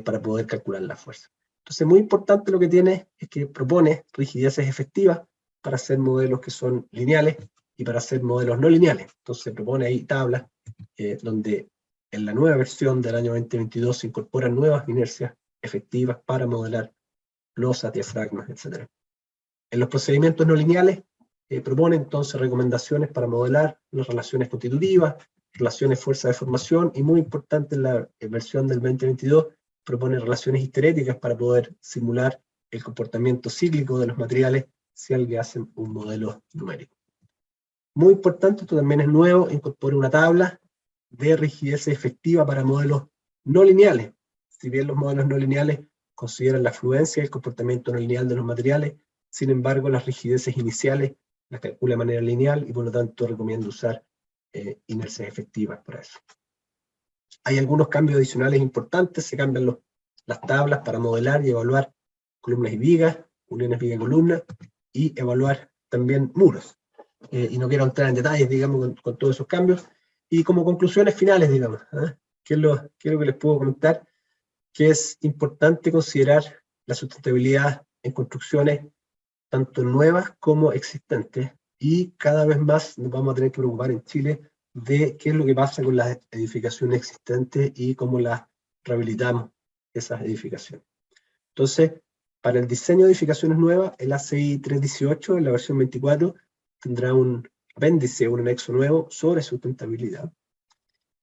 para poder calcular la fuerza. Entonces, muy importante lo que tiene es que propone rigideces efectivas para hacer modelos que son lineales y para hacer modelos no lineales. Entonces, propone ahí tablas donde en la nueva versión del año 2022 se incorporan nuevas inercias efectivas para modelar losas, diafragmas, etc. En los procedimientos no lineales, propone entonces recomendaciones para modelar las relaciones constitutivas, relaciones fuerza-deformación, y muy importante en la versión del 2022, propone relaciones histeréticas para poder simular el comportamiento cíclico de los materiales si alguien hace un modelo numérico. Muy importante, esto también es nuevo, incorpora una tabla de rigidez efectiva para modelos no lineales. Si bien los modelos no lineales consideran la fluencia y el comportamiento no lineal de los materiales, sin embargo las rigideces iniciales las calcula de manera lineal, y por lo tanto recomiendo usar inercias efectivas para eso. Hay algunos cambios adicionales importantes. Se cambian las tablas para modelar y evaluar columnas y vigas, uniones viga-columna, y evaluar también muros. Y no quiero entrar en detalles, digamos, con todos esos cambios. Y como conclusiones finales, digamos, ¿qué es lo que les puedo comentar? Que es importante considerar la sustentabilidad en construcciones tanto nuevas como existentes, y cada vez más nos vamos a tener que preocupar en Chile de qué es lo que pasa con las edificaciones existentes y cómo las rehabilitamos, esas edificaciones. Entonces, para el diseño de edificaciones nuevas, el ACI 318, en la versión 24, tendrá un apéndice, un anexo nuevo sobre sustentabilidad.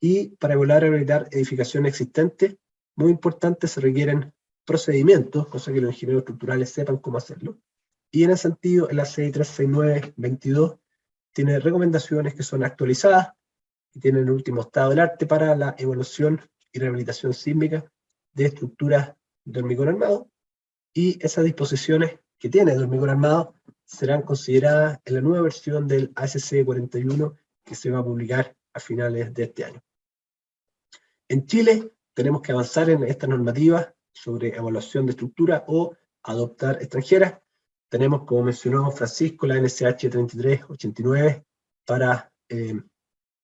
Y para evaluar y rehabilitar edificaciones existentes, muy importante, se requieren procedimientos, cosa que los ingenieros estructurales sepan cómo hacerlo. Y en ese sentido, la CI 369-22 tiene recomendaciones que son actualizadas y tienen el último estado del arte para la evaluación y rehabilitación sísmica de estructuras de hormigón armado, y esas disposiciones que tiene de hormigón armado serán consideradas en la nueva versión del ASC 41 que se va a publicar a finales de este año. En Chile tenemos que avanzar en esta normativa sobre evaluación de estructura o adoptar extranjeras. Tenemos, como mencionó Francisco, la NSH 3389 para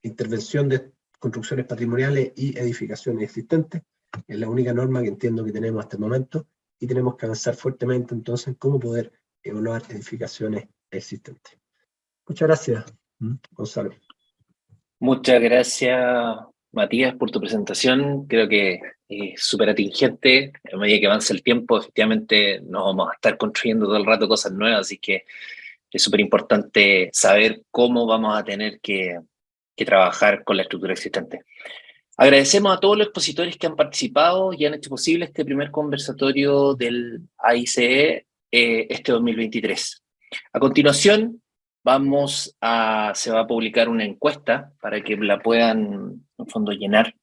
intervención de construcciones patrimoniales y edificaciones existentes. Es la única norma que entiendo que tenemos hasta el momento, y tenemos que avanzar fuertemente entonces en cómo poder evaluar edificaciones existentes. Muchas gracias, Gonzalo. Muchas gracias, Matías, por tu presentación. Creo que es súper atingente. A medida que avanza el tiempo, efectivamente nos vamos a estar construyendo todo el rato cosas nuevas, así que es súper importante saber cómo vamos a tener que trabajar con la estructura existente. Agradecemos a todos los expositores que han participado y han hecho posible este primer conversatorio del AICE este 2023. A continuación, se va a publicar una encuesta para que la puedan, en fondo, llenar,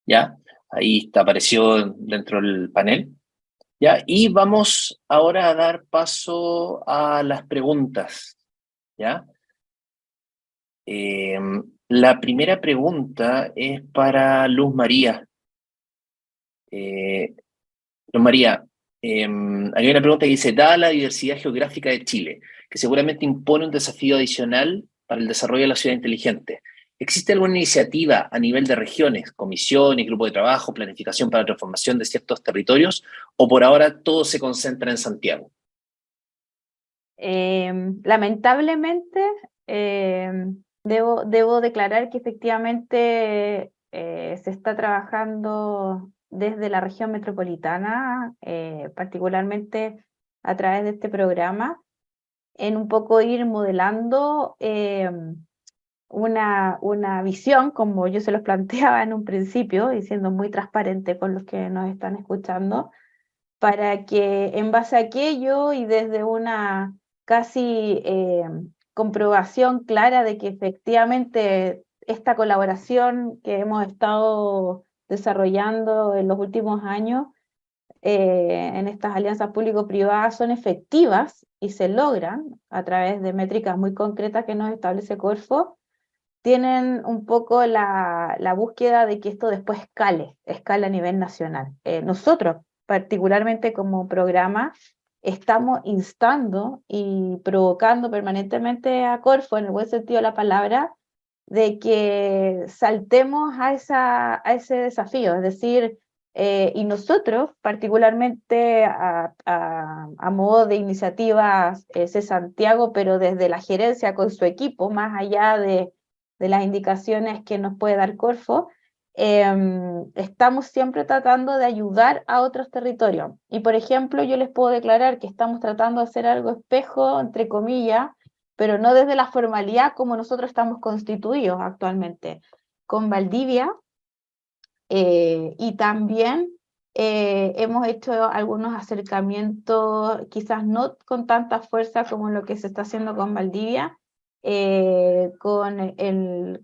¿ya? Ahí apareció dentro del panel, ¿ya? Y vamos ahora a dar paso a las preguntas, ¿ya? La primera pregunta es para Luz María. Luz María, hay una pregunta que dice, dada la diversidad geográfica de Chile, que seguramente impone un desafío adicional para el desarrollo de la ciudad inteligente, ¿existe alguna iniciativa a nivel de regiones, comisiones, grupo de trabajo, planificación para la transformación de ciertos territorios, o por ahora todo se concentra en Santiago? Lamentablemente, debo declarar que efectivamente se está trabajando desde la región metropolitana, particularmente a través de este programa, en un poco ir modelando una visión, como yo se los planteaba en un principio, y siendo muy transparente con los que nos están escuchando, para que en base a aquello y desde una casi comprobación clara de que efectivamente esta colaboración que hemos estado desarrollando en los últimos años en estas alianzas público-privadas son efectivas y se logran a través de métricas muy concretas que nos establece Corfo, tienen un poco la búsqueda de que esto después escale a nivel nacional. Nosotros, particularmente como programa, estamos instando y provocando permanentemente a Corfo, en el buen sentido de la palabra, de que saltemos a ese desafío, es decir, y nosotros, particularmente a modo de iniciativas Santiago, pero desde la gerencia con su equipo, más allá de las indicaciones que nos puede dar Corfo, estamos siempre tratando de ayudar a otros territorios. Y por ejemplo, yo les puedo declarar que estamos tratando de hacer algo espejo, entre comillas, pero no desde la formalidad como nosotros estamos constituidos actualmente, con Valdivia, y también hemos hecho algunos acercamientos, quizás no con tanta fuerza como lo que se está haciendo con Valdivia, con el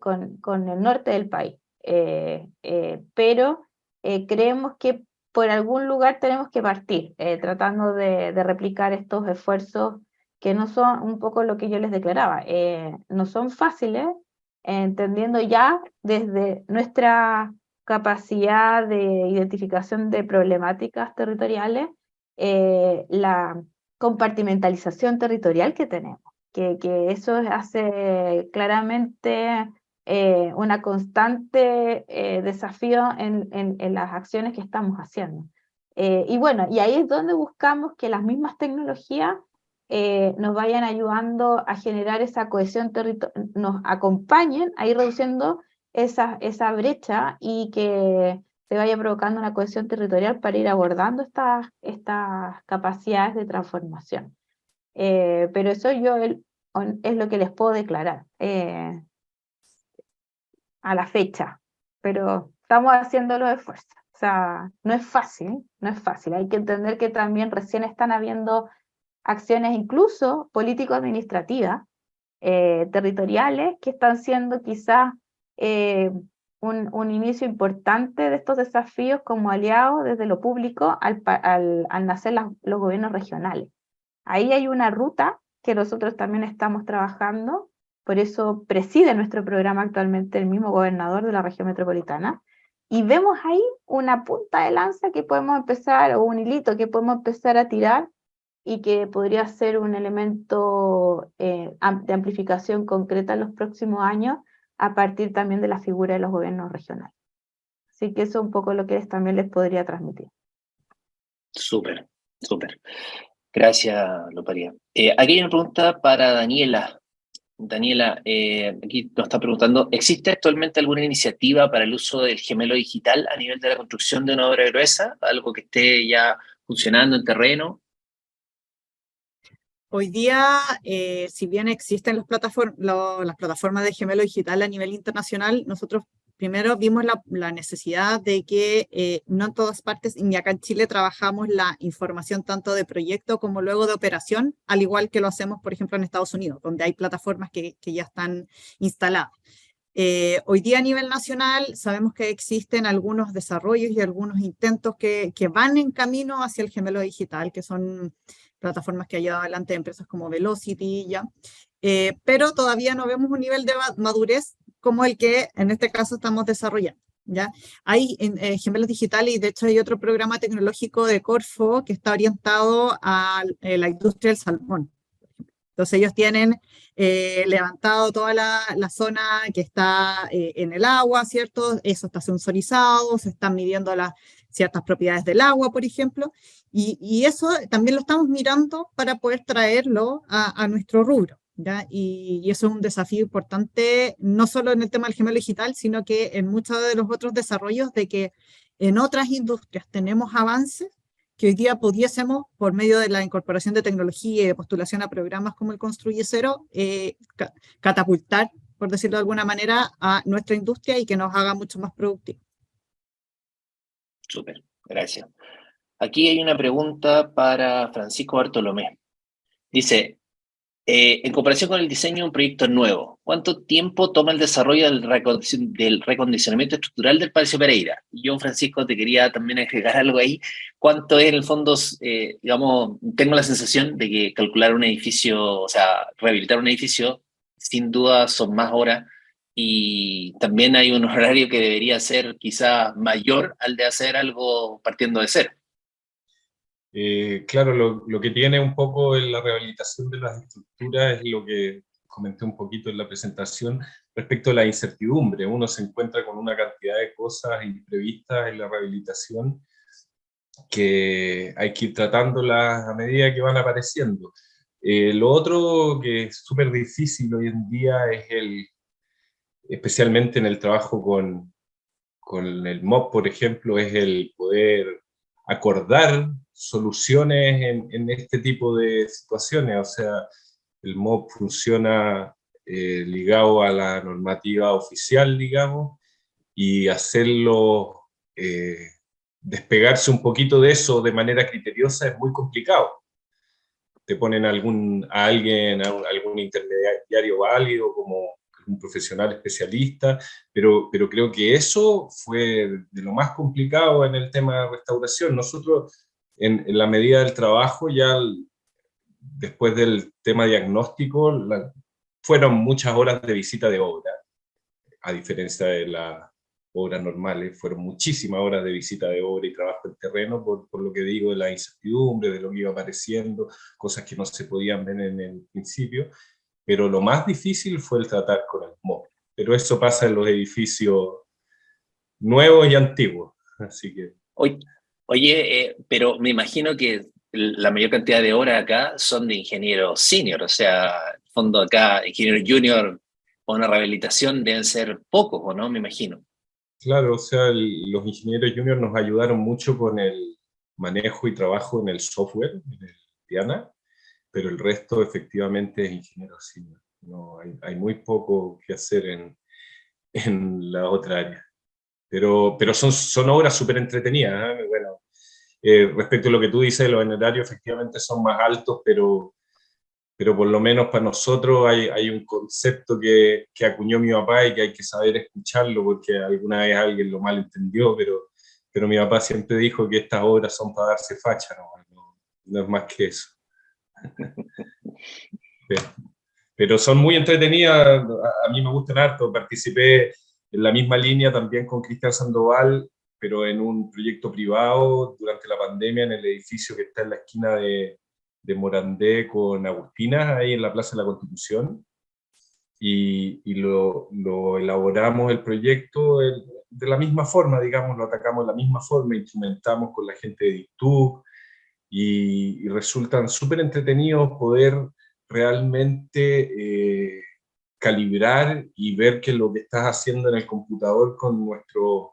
norte del país. Pero creemos que por algún lugar tenemos que partir, tratando de replicar estos esfuerzos que no son un poco lo que yo les declaraba, no son fáciles, entendiendo ya desde nuestra capacidad de identificación de problemáticas territoriales, la compartimentalización territorial que tenemos, que eso hace claramente una constante desafío en las acciones que estamos haciendo. Y bueno, y ahí es donde buscamos que las mismas tecnologías nos vayan ayudando a generar esa cohesión territorial, nos acompañen a ir reduciendo esa brecha y que se vaya provocando una cohesión territorial para ir abordando estas capacidades de transformación. Pero eso es lo que les puedo declarar a la fecha, pero estamos haciendo los esfuerzos. sea, no es fácil, no es fácil. Hay que entender que también recién están habiendo acciones incluso político-administrativas, territoriales, que están siendo quizás un inicio importante de estos desafíos como aliados desde lo público al nacer los gobiernos regionales. Ahí hay una ruta que nosotros también estamos trabajando, por eso preside nuestro programa actualmente el mismo gobernador de la región metropolitana, y vemos ahí una punta de lanza que podemos empezar, o un hilito que podemos empezar a tirar, y que podría ser un elemento de amplificación concreta en los próximos años, a partir también de la figura de los gobiernos regionales. Así que eso es un poco lo que también les podría transmitir. Súper, súper. Gracias, Loparia. Aquí hay una pregunta para Daniela. Daniela, aquí nos está preguntando, ¿existe actualmente alguna iniciativa para el uso del gemelo digital a nivel de la construcción de una obra gruesa? ¿Algo que esté ya funcionando en terreno? Hoy día, si bien existen las plataformas de gemelo digital a nivel internacional, nosotros primero vimos la necesidad de que no en todas partes, ni acá en Chile, trabajamos la información tanto de proyecto como luego de operación, al igual que lo hacemos, por ejemplo, en Estados Unidos, donde hay plataformas que ya están instaladas. Hoy día a nivel nacional sabemos que existen algunos desarrollos y algunos intentos que van en camino hacia el gemelo digital, que son plataformas que ha llevado adelante empresas como Velocity, ¿ya? Pero todavía no vemos un nivel de madurez como el que en este caso estamos desarrollando, ¿ya? Hay gemelos digitales y de hecho hay otro programa tecnológico de Corfo que está orientado a la industria del salmón. Entonces ellos tienen levantado toda la zona que está en el agua, ¿cierto? Eso está sensorizado, se están midiendo ciertas propiedades del agua, por ejemplo, y eso también lo estamos mirando para poder traerlo a nuestro rubro, ¿ya? Y eso es un desafío importante, no solo en el tema del gemelo digital, sino que en muchos de los otros desarrollos de que en otras industrias tenemos avances que hoy día pudiésemos, por medio de la incorporación de tecnología y de postulación a programas como el Construye Cero, catapultar, por decirlo de alguna manera, a nuestra industria y que nos haga mucho más productivos. Súper, gracias. Aquí hay una pregunta para Francisco Bartolomé. Dice, en comparación con el diseño de un proyecto nuevo, ¿cuánto tiempo toma el desarrollo del recondicionamiento estructural del Palacio Pereira? Y yo, Francisco, te quería también agregar algo ahí. ¿Cuánto es en el fondo, digamos, tengo la sensación de que calcular un edificio, o sea, rehabilitar un edificio, sin duda son más horas, y también hay un horario que debería ser quizás mayor al de hacer algo partiendo de cero. Claro, lo que tiene un poco en la rehabilitación de las estructuras es lo que comenté un poquito en la presentación respecto a la incertidumbre. Uno se encuentra con una cantidad de cosas imprevistas en la rehabilitación que hay que ir tratándolas a medida que van apareciendo. Lo otro que es súper difícil hoy en día es especialmente en el trabajo con el MOB, por ejemplo, es el poder acordar soluciones en este tipo de situaciones. O sea, el MOB funciona ligado a la normativa oficial, digamos, y hacerlo despegarse un poquito de eso de manera criteriosa es muy complicado. Te ponen a algún intermediario válido como un profesional especialista, pero creo que eso fue de lo más complicado en el tema de restauración. Nosotros, en la medida del trabajo, ya después del tema diagnóstico, fueron muchas horas de visita de obra, a diferencia de las obras normales, fueron muchísimas horas de visita de obra y trabajo en terreno, por lo que digo, de la incertidumbre, de lo que iba apareciendo, cosas que no se podían ver en el principio. Pero lo más difícil fue el tratar con el MOB. Pero eso pasa en los edificios nuevos y antiguos. Así que... Oye, pero me imagino que la mayor cantidad de horas acá son de ingenieros senior, o sea, en el fondo acá, ingeniero junior o una rehabilitación deben ser pocos, ¿o no? Me imagino. Claro, o sea, los ingenieros junior nos ayudaron mucho con el manejo y trabajo en el software, en el Diana, pero el resto efectivamente es ingeniero senior. No, hay muy poco que hacer en la otra área. pero son obras súper entretenidas, ¿eh? Bueno, respecto a lo que tú dices, los honorarios efectivamente son más altos, pero por lo menos para nosotros hay un concepto que acuñó mi papá y que hay que saber escucharlo, porque alguna vez alguien lo malentendió, pero mi papá siempre dijo que estas obras son para darse facha, no es más que eso. Pero son muy entretenidas, a mí me gustan harto, participé en la misma línea también con Cristian Sandoval, pero en un proyecto privado durante la pandemia en el edificio que está en la esquina de Morandé con Agustina, ahí en la Plaza de la Constitución, y lo elaboramos el proyecto de la misma forma, digamos, lo atacamos de la misma forma, instrumentamos con la gente de DICTU, y resultan súper entretenidos poder realmente calibrar y ver que lo que estás haciendo en el computador con nuestros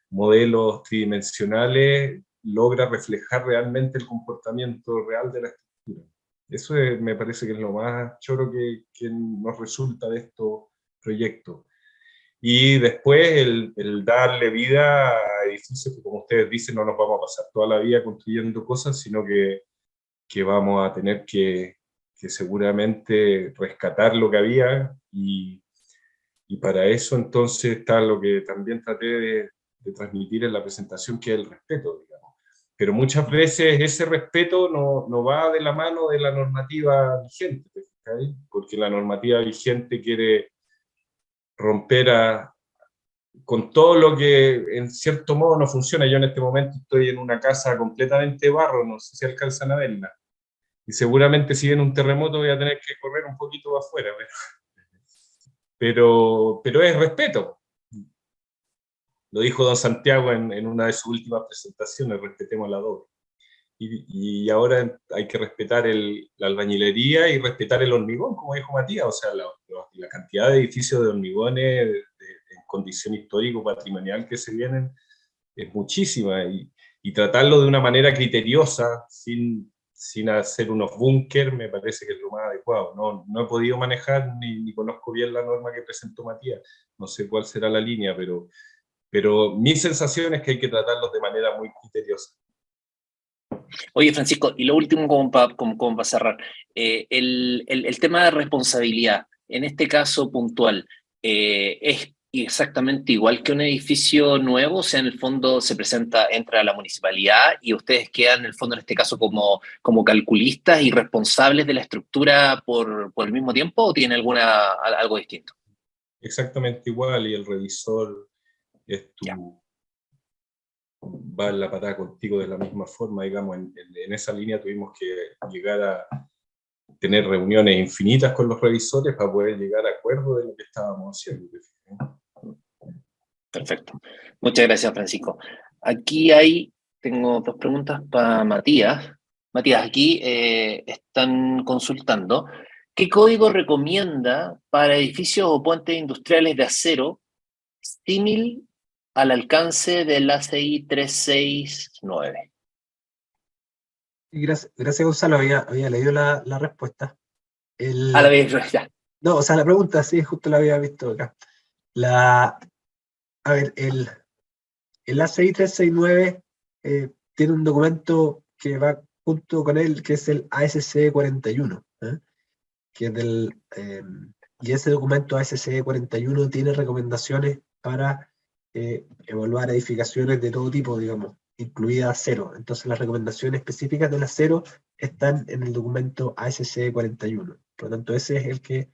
modelos tridimensionales logra reflejar realmente el comportamiento real de la estructura. Eso me parece que es lo más choro que nos resulta de estos proyectos. Y después el darle vida a edificios que, como ustedes dicen, no nos vamos a pasar toda la vida construyendo cosas, sino que vamos a tener que seguramente rescatar lo que había, y para eso entonces está lo que también traté de transmitir en la presentación, que es el respeto, digamos. Pero muchas veces ese respeto no va de la mano de la normativa vigente, ¿sí? Porque la normativa vigente quiere romper con todo lo que en cierto modo no funciona. Yo en este momento estoy en una casa completamente barro, no sé si alcanzan a verla. Y seguramente si viene un terremoto voy a tener que correr un poquito afuera. Pero es respeto. Lo dijo don Santiago en una de sus últimas presentaciones: respetemos la doble. Y ahora hay que respetar la albañilería y respetar el hormigón, como dijo Matías. O sea, la cantidad de edificios de hormigones en condición histórico-patrimonial que se vienen es muchísima. Y tratarlo de una manera criteriosa, sin hacer unos búnker, me parece que es lo más adecuado. No he podido manejar ni conozco bien la norma que presentó Matías. No sé cuál será la línea, pero mi sensación es que hay que tratarlos de manera muy criteriosa. Oye, Francisco, y lo último como para cerrar, el tema de responsabilidad, en este caso puntual, ¿es exactamente igual que un edificio nuevo? O sea, en el fondo entra a la municipalidad y ustedes quedan, en el fondo, en este caso, como calculistas y responsables de la estructura por el mismo tiempo, ¿o tiene algo distinto? Exactamente igual, y el revisor es va en la patada contigo de la misma forma, digamos. En esa línea tuvimos que llegar a tener reuniones infinitas con los revisores para poder llegar a acuerdo de lo que estábamos haciendo. Perfecto. Muchas gracias, Francisco. Tengo dos preguntas para Matías. Matías, aquí están consultando: ¿qué código recomienda para edificios o puentes industriales de acero símil al alcance del ACI 369? Gracias, Gonzalo. Había leído la respuesta. A la vez, ya. No, o sea, la pregunta sí, justo la había visto acá. A ver, el ACI 369 tiene un documento que va junto con él, que es el ASC 41, que es y ese documento ASC 41 tiene recomendaciones para evaluar edificaciones de todo tipo, digamos, incluida acero. Entonces las recomendaciones específicas del acero están en el documento ASC 41. Por lo tanto, ese es el que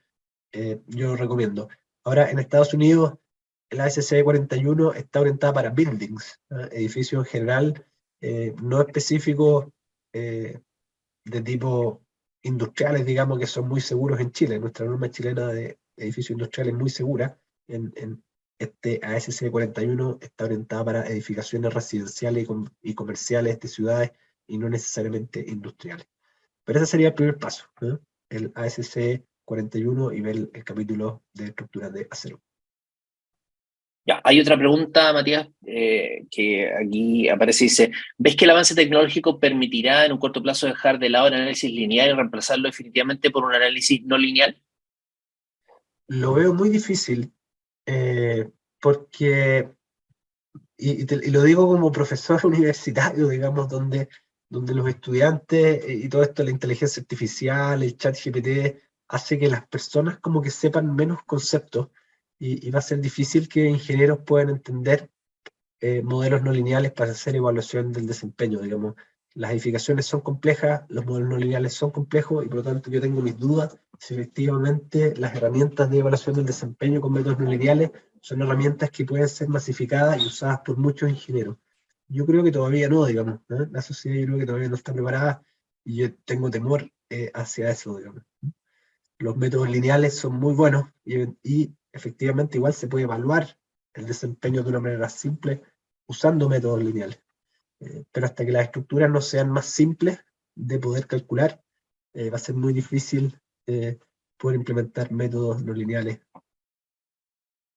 yo recomiendo. Ahora, en Estados Unidos, el ASC 41 está orientada para buildings, edificios en general, no específicos de tipo industriales, digamos, que son muy seguros en Chile. Nuestra norma chilena de edificios industriales es muy segura. Este ASC 41 está orientada para edificaciones residenciales y comerciales de ciudades, y no necesariamente industriales. Pero ese sería el primer paso, el ASC 41, y ver el capítulo de estructuras de acero. Ya, hay otra pregunta, Matías, que aquí aparece y dice: ¿ves que el avance tecnológico permitirá en un corto plazo dejar de lado el análisis lineal y reemplazarlo definitivamente por un análisis no lineal? Lo veo muy difícil, porque y lo digo como profesor universitario, digamos, donde los estudiantes y todo esto, la inteligencia artificial, el chat GPT, hace que las personas como que sepan menos conceptos y va a ser difícil que ingenieros puedan entender modelos no lineales para hacer evaluación del desempeño, digamos. Las edificaciones son complejas, los modelos no lineales son complejos y por lo tanto yo tengo mis dudas si efectivamente las herramientas de evaluación del desempeño con métodos no lineales son herramientas que pueden ser masificadas y usadas por muchos ingenieros. Yo creo que todavía no, digamos, ¿eh? La sociedad yo creo que todavía no está preparada y yo tengo temor hacia eso, digamos. Los métodos lineales son muy buenos y efectivamente igual se puede evaluar el desempeño de una manera simple usando métodos lineales. Pero hasta que las estructuras no sean más simples de poder calcular, va a ser muy difícil poder implementar métodos no lineales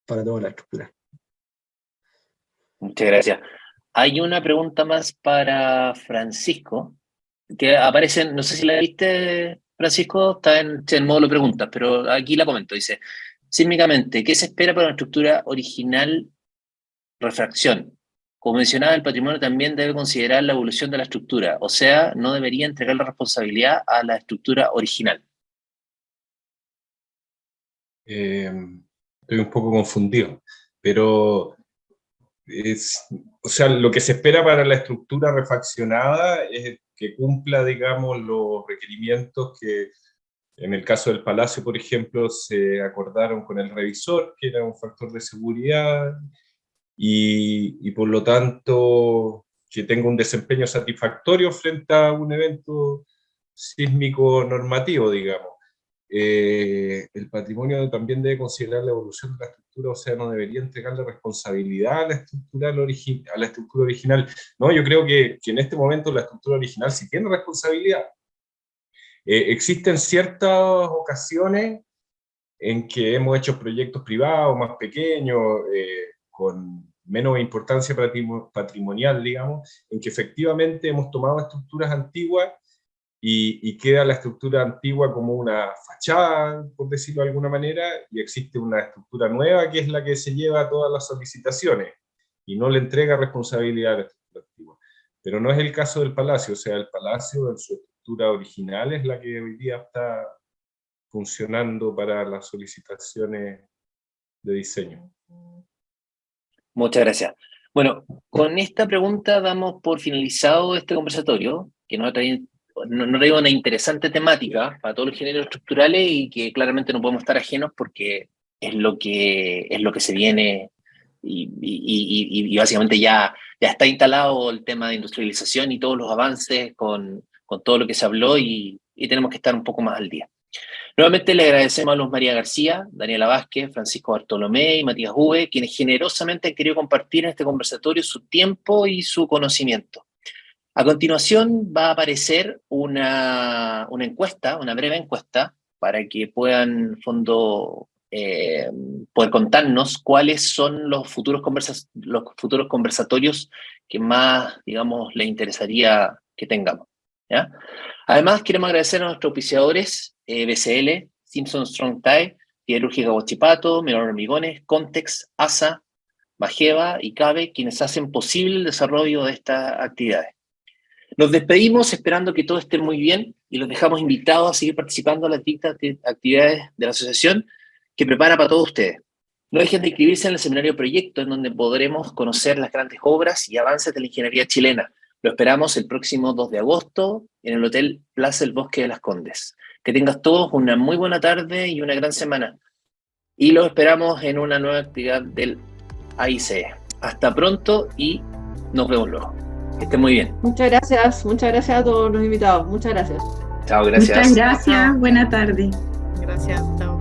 para toda la estructura. Muchas gracias. Hay una pregunta más para Francisco, que aparece, no sé si la viste, Francisco, está en módulo de preguntas, pero aquí la comento, dice, sísmicamente, ¿qué se espera para una estructura original refracción? Como mencionaba, el patrimonio también debe considerar la evolución de la estructura, o sea, no debería entregar la responsabilidad a la estructura original. Estoy un poco confundido, pero o sea, lo que se espera para la estructura refaccionada es que cumpla, digamos, los requerimientos que en el caso del Palacio, por ejemplo, se acordaron con el revisor, que era un factor de seguridad, y por lo tanto que tenga un desempeño satisfactorio frente a un evento sísmico normativo, normativo, digamos. El patrimonio también debe considerar la evolución de la estructura, o sea, no debería entregarle responsabilidad a la estructura, original. No, yo creo que en este momento la estructura original sí tiene responsabilidad. Existen ciertas ocasiones en que hemos hecho proyectos privados más pequeños, con menos importancia patrimonial, digamos, en que efectivamente hemos tomado estructuras antiguas y queda la estructura antigua como una fachada, por decirlo de alguna manera, y existe una estructura nueva que es la que se lleva todas las solicitaciones y no le entrega responsabilidad a la estructura antigua. Pero no es el caso del Palacio, o sea, el Palacio en su estructura original es la que hoy día está funcionando para las solicitaciones de diseño. Muchas gracias. Bueno, con esta pregunta damos por finalizado este conversatorio, que nos trae una interesante temática para todos los ingenieros estructurales y que claramente no podemos estar ajenos porque es lo que se viene y básicamente ya está instalado el tema de industrialización y todos los avances con todo lo que se habló y tenemos que estar un poco más al día. Nuevamente le agradecemos a Luz María García, Daniela Vázquez, Francisco Bartolomé y Matías Uve, quienes generosamente han querido compartir en este conversatorio su tiempo y su conocimiento. A continuación va a aparecer una encuesta, una breve encuesta, para que puedan, en fondo, poder contarnos cuáles son los futuros conversatorios que más, digamos, les interesaría que tengamos, ¿ya? Además, queremos agradecer a nuestros auspiciadores, BCL, Simpson Strong Tie, Siderúrgica Huachipato, Menor Hormigones, Context, ASA, Bajeva y CABE, quienes hacen posible el desarrollo de estas actividades. Nos despedimos esperando que todo esté muy bien y los dejamos invitados a seguir participando en las distintas actividades de la asociación que prepara para todos ustedes. No dejen de inscribirse en el seminario proyecto en donde podremos conocer las grandes obras y avances de la ingeniería chilena. Lo esperamos el próximo 2 de agosto en el Hotel Plaza El Bosque de las Condes. Que tengas todos una muy buena tarde y una gran semana. Y los esperamos en una nueva actividad del AICE. Hasta pronto y nos vemos luego. Que estén muy bien. Muchas gracias a todos los invitados. Muchas gracias. Chao, gracias. Muchas gracias, buena tarde. Gracias, chao.